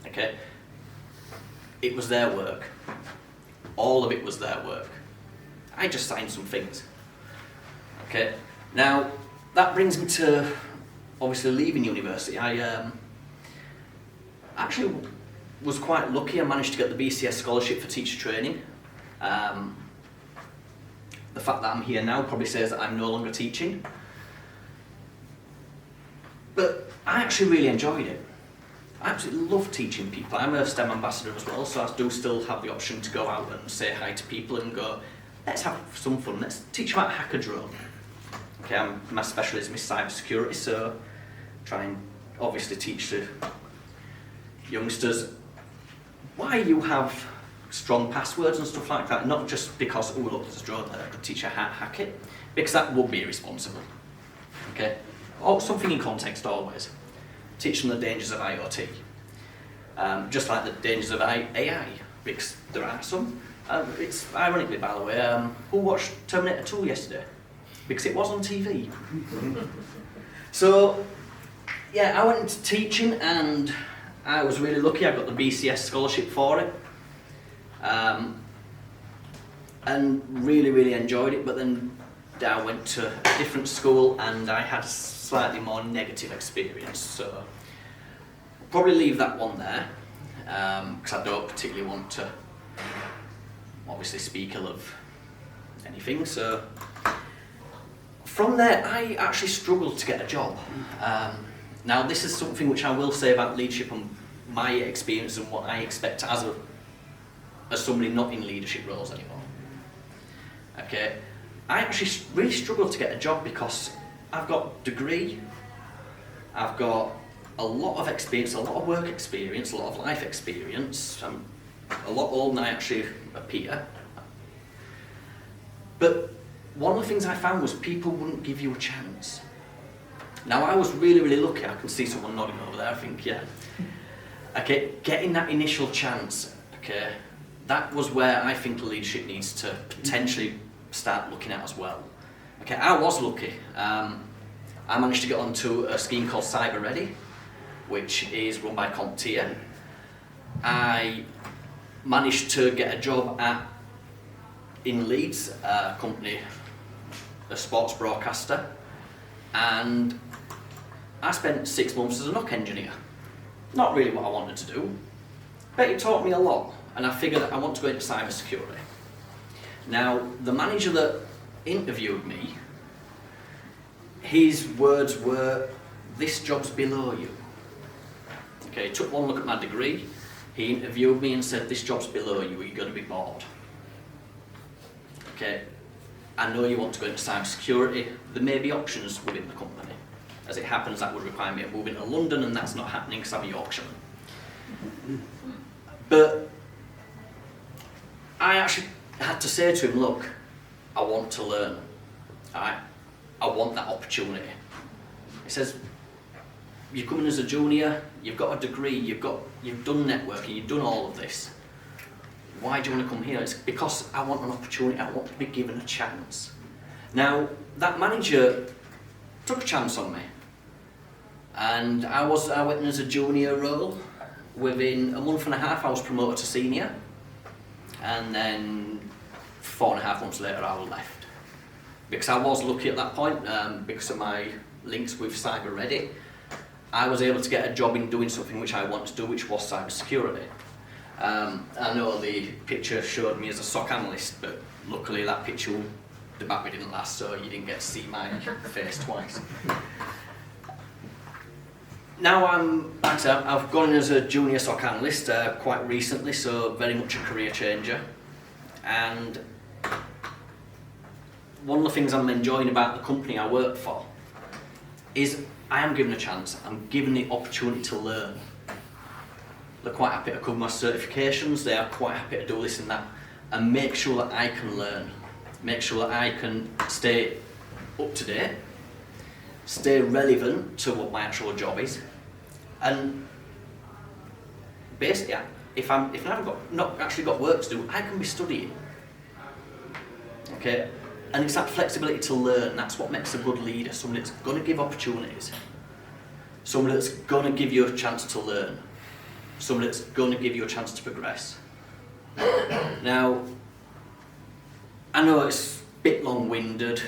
S9: Okay, it was their work. All of it was their work. I just signed some things. Okay, now that brings me to obviously leaving university. I actually was quite lucky. I managed to get the BCS scholarship for teacher training. The fact that I'm here now probably says that I'm no longer teaching. But I actually really enjoyed it. I absolutely love teaching people. I'm a STEM ambassador as well, so I do still have the option to go out and say hi to people and go, let's have some fun, let's teach about hacker drone. Okay, my specialism is cybersecurity, so try and obviously teach the youngsters why you have strong passwords and stuff like that, not just because, oh look, there's a drone there, I could teach you how to hack it, because that would be irresponsible. Okay, or something in context always. Teach them the dangers of IoT, just like the dangers of AI, because there are some. It's ironically, by the way, who watched Terminator 2 yesterday? Because it was on TV. So, yeah, I went into teaching and I was really lucky. I got the BCS scholarship for it. And really, really enjoyed it, but then I went to a different school and I had a slightly more negative experience, so I'll probably leave that one there, because I don't particularly want to obviously speak ill of anything. So from there I actually struggled to get a job. Now this is something which I will say about leadership and my experience and what I expect as somebody not in leadership roles anymore. Okay, I actually really struggled to get a job because I've got a degree, I've got a lot of experience, a lot of work experience, a lot of life experience. I'm a lot older than I actually appear. But one of the things I found was people wouldn't give you a chance. Now I was really, really lucky. I can see someone nodding over there, I think, yeah. Okay, getting that initial chance, okay, that was where I think leadership needs to potentially start looking at as well. Okay, I was lucky. I managed to get onto a scheme called Cyber Ready, which is run by CompTIA. I managed to get a job in Leeds, a company, a sports broadcaster, and I spent 6 months as a NOC engineer. Not really what I wanted to do, but it taught me a lot, and I figured I want to go into cybersecurity. Now, the manager that interviewed me, his words were, "This job's below you." Okay, he took one look at my degree, he interviewed me and said, "This job's below you, you're going to be bored. Okay, I know you want to go into cybersecurity, there may be options within the company. As it happens, that would require me to move into London, and that's not happening because I'm a Yorkshireman." But I actually had to say to him, look, I want to learn. I want that opportunity. He says, you're coming as a junior, you've got a degree, you've done networking, you've done all of this. Why do you want to come here? It's because I want an opportunity, I want to be given a chance. Now, that manager took a chance on me. And I went in as a junior role. Within a month and a half, I was promoted to senior. And then 4.5 months later, I was left. Because I was lucky at that point, because of my links with cyber ready, I was able to get a job in doing something which I wanted to do, which was cyber security. I know the picture showed me as a SOC analyst, but luckily that picture, the battery didn't last, so you didn't get to see my face twice. Now I've gone in as a junior SOC analyst quite recently, so very much a career changer. And one of the things I'm enjoying about the company I work for is I am given a chance, I'm given the opportunity to learn. They're quite happy to cover my certifications, they are quite happy to do this and that, and make sure that I can learn, make sure that I can stay up to date, stay relevant to what my actual job is, and basically, if I haven't not actually got work to do, I can be studying. Okay, and it's that flexibility to learn. That's what makes a good leader. Somebody that's going to give opportunities, somebody that's going to give you a chance to learn, somebody that's going to give you a chance to progress. Now, I know it's a bit long-winded.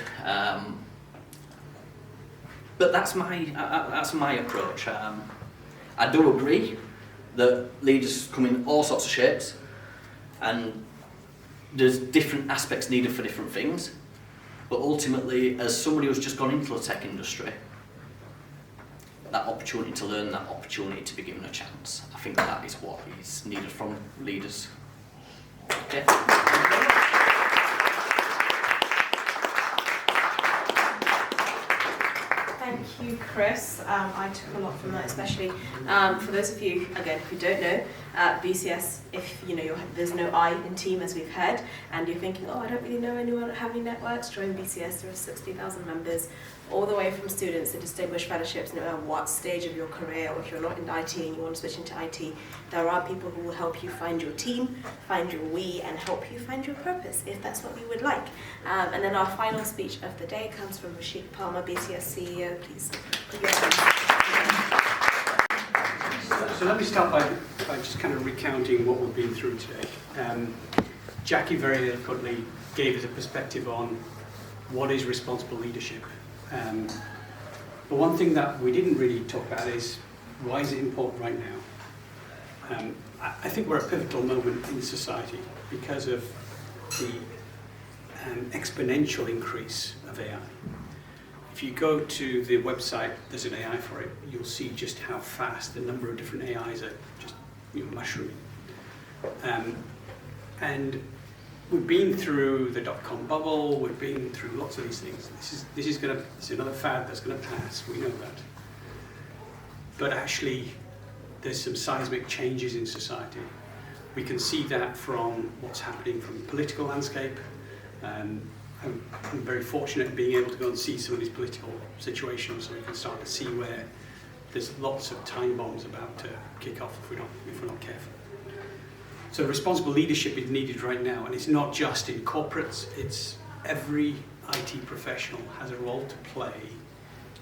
S9: But that's my approach. I do agree that leaders come in all sorts of shapes, and there's different aspects needed for different things. But ultimately, as somebody who's just gone into the tech industry, that opportunity to learn, that opportunity to be given a chance, I think that is what is needed from leaders. Okay.
S1: Thank you, Chris. I took a lot from that, especially for those of you, again, who don't know, BCS, if you know there's no I in team, as we've heard, and you're thinking, oh, I don't really know anyone having networks, join BCS. There are 60,000 members, all the way from students to distinguished fellowships, no matter what stage of your career, or if you're not in IT and you want to switch into IT, there are people who will help you find your team, find your we, and help you find your purpose, if that's what you would like. And then our final speech of the day comes from Rashik Parmar, BCS CEO. Please.
S4: So let me start by just kind of recounting what we've been through today. Jacqui very eloquently gave us a perspective on what is responsible leadership. But one thing that we didn't really talk about is why is it important right now? I think we're at a pivotal moment in society because of the exponential increase of AI. If you go to the website, there's an AI for it, you'll see just how fast the number of different AIs are just mushrooming. And we've been through the dot-com bubble, we've been through lots of these things. This is another fad that's going to pass, we know that. But actually, there's some seismic changes in society. We can see that from what's happening from the political landscape. I'm very fortunate in being able to go and see some of these political situations, so we can start to see where there's lots of time bombs about to kick off if we're not careful. So responsible leadership is needed right now, and it's not just in corporates, it's every IT professional has a role to play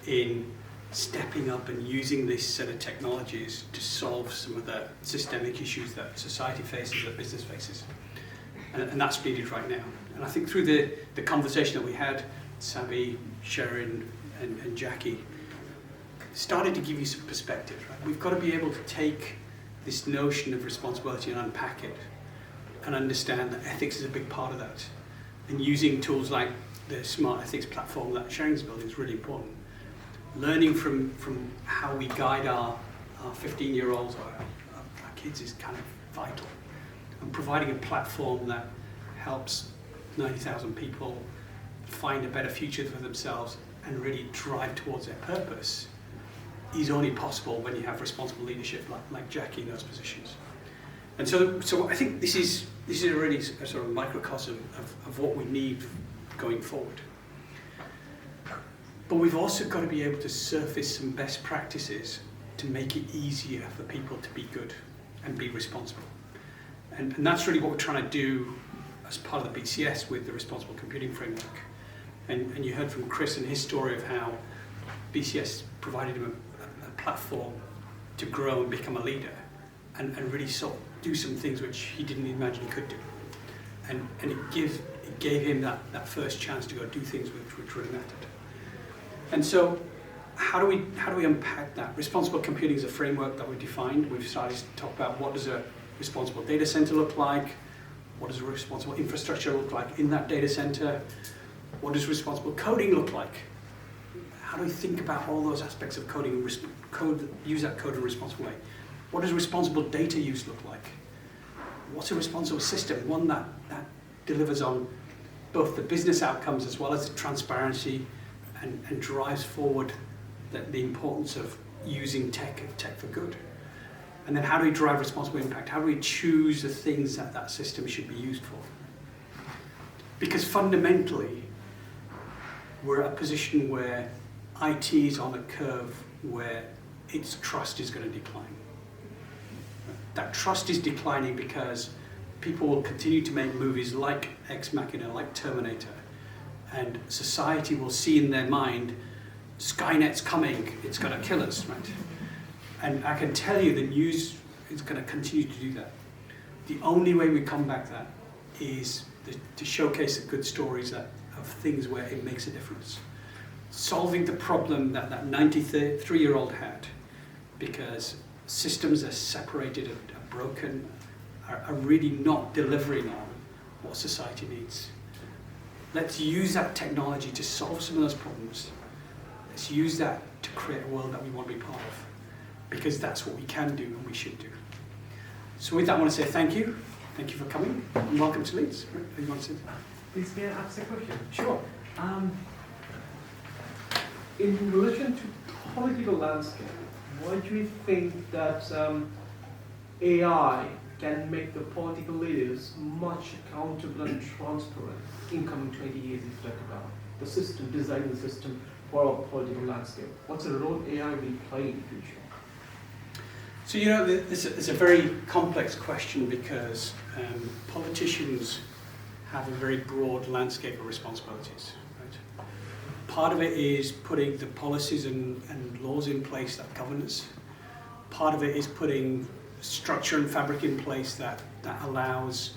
S4: in stepping up and using this set of technologies to solve some of the systemic issues that society faces, that business faces. And that's needed right now. And I think through the conversation that we had, Sabby, Sherin, and Jacqui started to give you some perspective. Right? We've got to be able to take this notion of responsibility and unpack it and understand that ethics is a big part of that. And using tools like the smart ethics platform that Sherin's building is really important. Learning from how we guide our 15-year-olds or our kids is kind of vital. And providing a platform that helps 90,000 people find a better future for themselves and really drive towards their purpose is only possible when you have responsible leadership like Jacqui in those positions. And so I think this is a really a sort of microcosm of what we need going forward. But we've also got to be able to surface some best practices to make it easier for people to be good and be responsible. And that's really what we're trying to do as part of the BCS with the Responsible Computing Framework. And you heard from Chris and his story of how BCS provided him a platform to grow and become a leader and really sort of do some things which he didn't imagine he could do. And it gave him that first chance to go do things which really mattered. And so how do we unpack that? Responsible computing is a framework that we've defined. We've started to talk about what does a responsible data center look like, what does a responsible infrastructure look like in that data center, what does responsible coding look like? How do we think about all those aspects of coding and use that code in a responsible way? What does responsible data use look like? What's a responsible system? One that delivers on both the business outcomes as well as the transparency and drives forward the importance of using tech for good. And then how do we drive responsible impact? How do we choose the things that system should be used for? Because fundamentally, we're at a position where IT is on a curve where its trust is going to decline. That trust is declining because people will continue to make movies like Ex Machina, like Terminator, and society will see in their mind, Skynet's coming, it's going to kill us, right? And I can tell you the news is going to continue to do that. The only way we combat that is to showcase the good stories of things where it makes a difference. Solving the problem that 93-year-old had, because systems are separated, are broken, are really not delivering on what society needs. Let's use that technology to solve some of those problems. Let's use that to create a world that we want to be part of, because that's what we can do and we should do. So with that, I want to say thank you. Thank you for coming, and welcome to Leeds. You want to say?
S10: Please, may I ask a question?
S4: Sure.
S10: In relation to political landscape, why do you think that AI can make the political leaders much accountable and transparent in coming 20 years if you talk about the system, designing the system for our political landscape? What's the role AI will play in the future?
S4: So, you know, it's a very complex question because politicians have a very broad landscape of responsibilities. Right? Part of it is putting the policies and laws in place that govern us. Part of it is putting structure and fabric in place that allows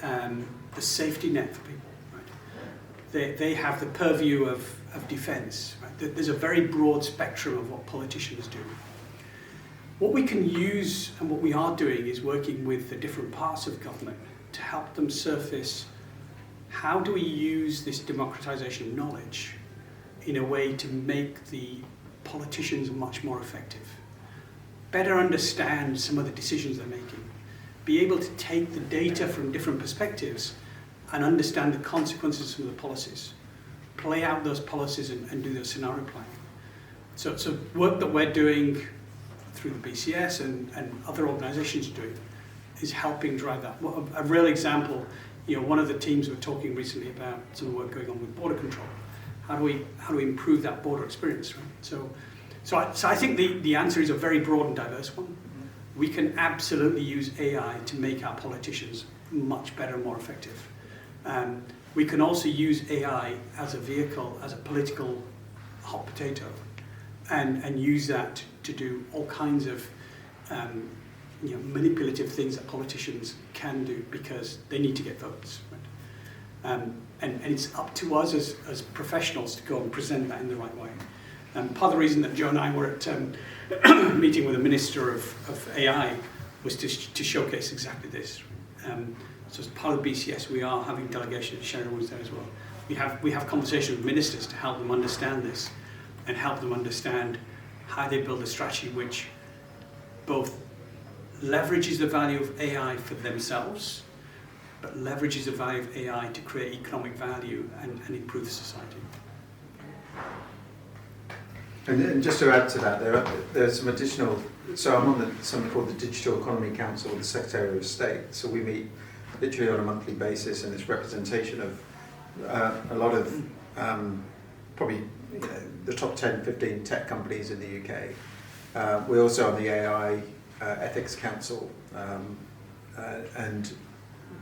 S4: the safety net for people. Right? They have the purview of defence. Right? There's a very broad spectrum of what politicians do. What we can use and what we are doing is working with the different parts of government to help them surface how do we use this democratisation of knowledge in a way to make the politicians much more effective. Better understand some of the decisions they're making. Be able to take the data from different perspectives and understand the consequences of some of the policies. Play out those policies and do their scenario planning. So work that we're doing through the BCS and other organisations are doing is helping drive that. A real example, you know, one of the teams were talking recently about some work going on with border control. How do we improve that border experience, right? So I think the answer is a very broad and diverse one. We can absolutely use AI to make our politicians much better and more effective. We can also use AI as a vehicle, as a political hot potato, and use that to do all kinds of manipulative things that politicians can do because they need to get votes. Right? And it's up to us as professionals to go and present that in the right way. Part of the reason that Joe and I were at a meeting with the Minister of AI was to showcase exactly this. So as part of the BCS, we are having delegations, Sherin was there as well. We have conversations with ministers to help them understand this and help them understand how they build a strategy which both leverages the value of AI for themselves, but leverages the value of AI to create economic value and improve the society.
S5: And just to add to that, there's some additional, so I'm on something called the Digital Economy Council, the Secretary of State. So we meet literally on a monthly basis, and it's representation of a lot of probably the top 10, 15 tech companies in the UK. We're also on the AI Ethics Council and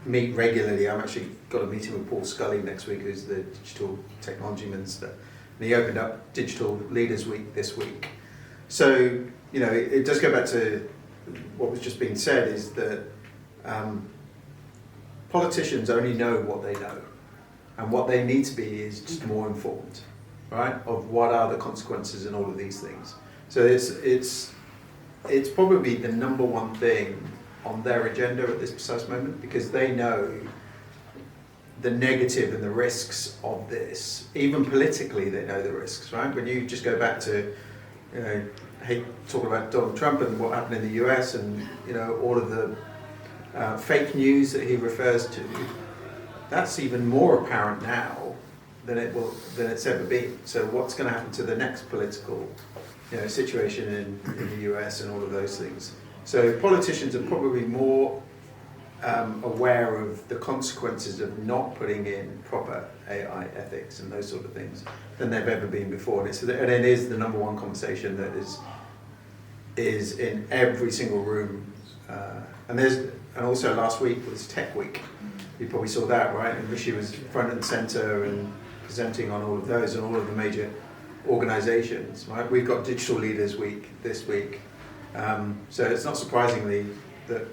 S5: meet regularly. I've actually got a meeting with Paul Scully next week, who's the Digital Technology Minister. And he opened up Digital Leaders Week this week. So, you know, it does go back to what was just being said, is that politicians only know what they know. And what they need to be is just more informed. right, of what are the consequences and all of these things. So it's probably the number one thing on their agenda at this precise moment, because they know the negative and the risks of this. Even politically, they know the risks, right? When you just go back to, I hate talking about Donald Trump and what happened in the US, and all of the fake news that he refers to, that's even more apparent now than it's ever been. So what's going to happen to the next political situation in the US and all of those things? So politicians are probably more aware of the consequences of not putting in proper AI ethics and those sort of things than they've ever been before. And it is the number one conversation that is in every single room. And also last week was Tech Week. You probably saw that, right? And Rishi was front and center and presenting on all of those and all of the major organizations, right? We've got Digital Leaders Week this week. So it's not surprisingly that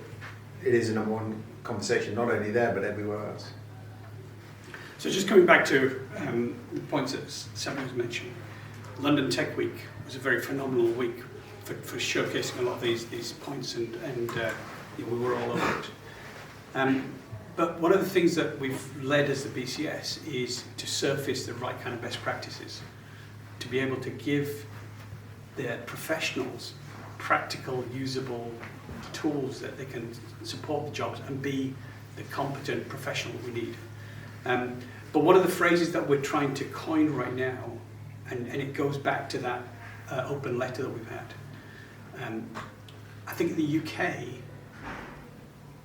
S5: it is a number one conversation, not only there, but everywhere else.
S4: So just coming back to the points that Sabby was mentioning, London Tech Week was a very phenomenal week for showcasing a lot of these points, and we were all over it. But one of the things that we've led as the BCS is to surface the right kind of best practices, to be able to give their professionals practical, usable tools that they can support the jobs and be the competent professional we need. But one of the phrases that we're trying to coin right now, and it goes back to that open letter that we've had. I think in the UK,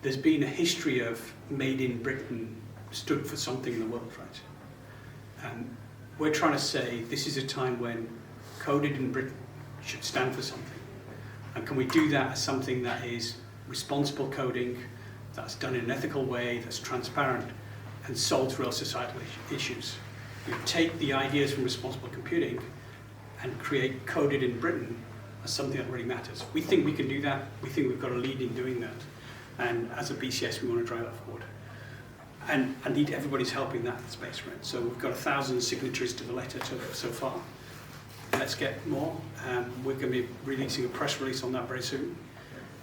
S4: there's been a history of made in Britain stood for something in the world, right? We're trying to say this is a time when coded in Britain should stand for something. And can we do that as something that is responsible coding, that's done in an ethical way, that's transparent, and solves real societal issues? We take the ideas from responsible computing and create coded in Britain as something that really matters. We think we can do that. We think we've got a lead in doing that. And as a BCS, we want to drive that forward. And I need everybody's help in that space, right? So we've got 1,000 signatories to the letter so far. Let's get more. We're going to be releasing a press release on that very soon,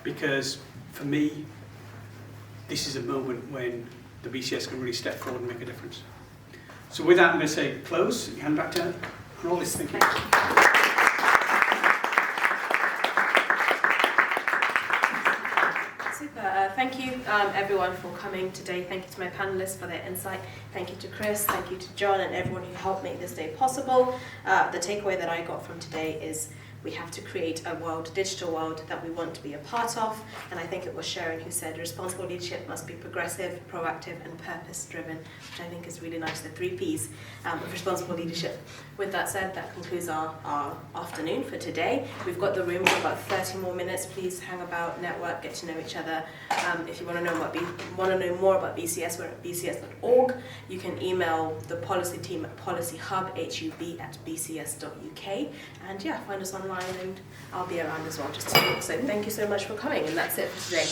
S4: because for me, this is a moment when the BCS can really step forward and make a difference. So with that, I'm going to say close. Hand back to Arnoldis. Thank you.
S1: Thank you everyone for coming today. Thank you to my panelists for their insight. Thank you to Chris, thank you to John and everyone who helped make this day possible. The takeaway that I got from today is we have to create a world, a digital world that we want to be a part of. And I think it was Sherin who said responsible leadership must be progressive, proactive and purpose-driven, which I think is really nice, the 3 Ps of responsible leadership. With that said, that concludes our afternoon for today. We've got the room for about 30 more minutes. Please hang about, network, get to know each other. If you want to know more about BCS, we're at bcs.org. You can email the policy team at policyhub@bcs.uk. And yeah, find us online and I'll be around as well just to talk. So thank you so much for coming, and that's it for today.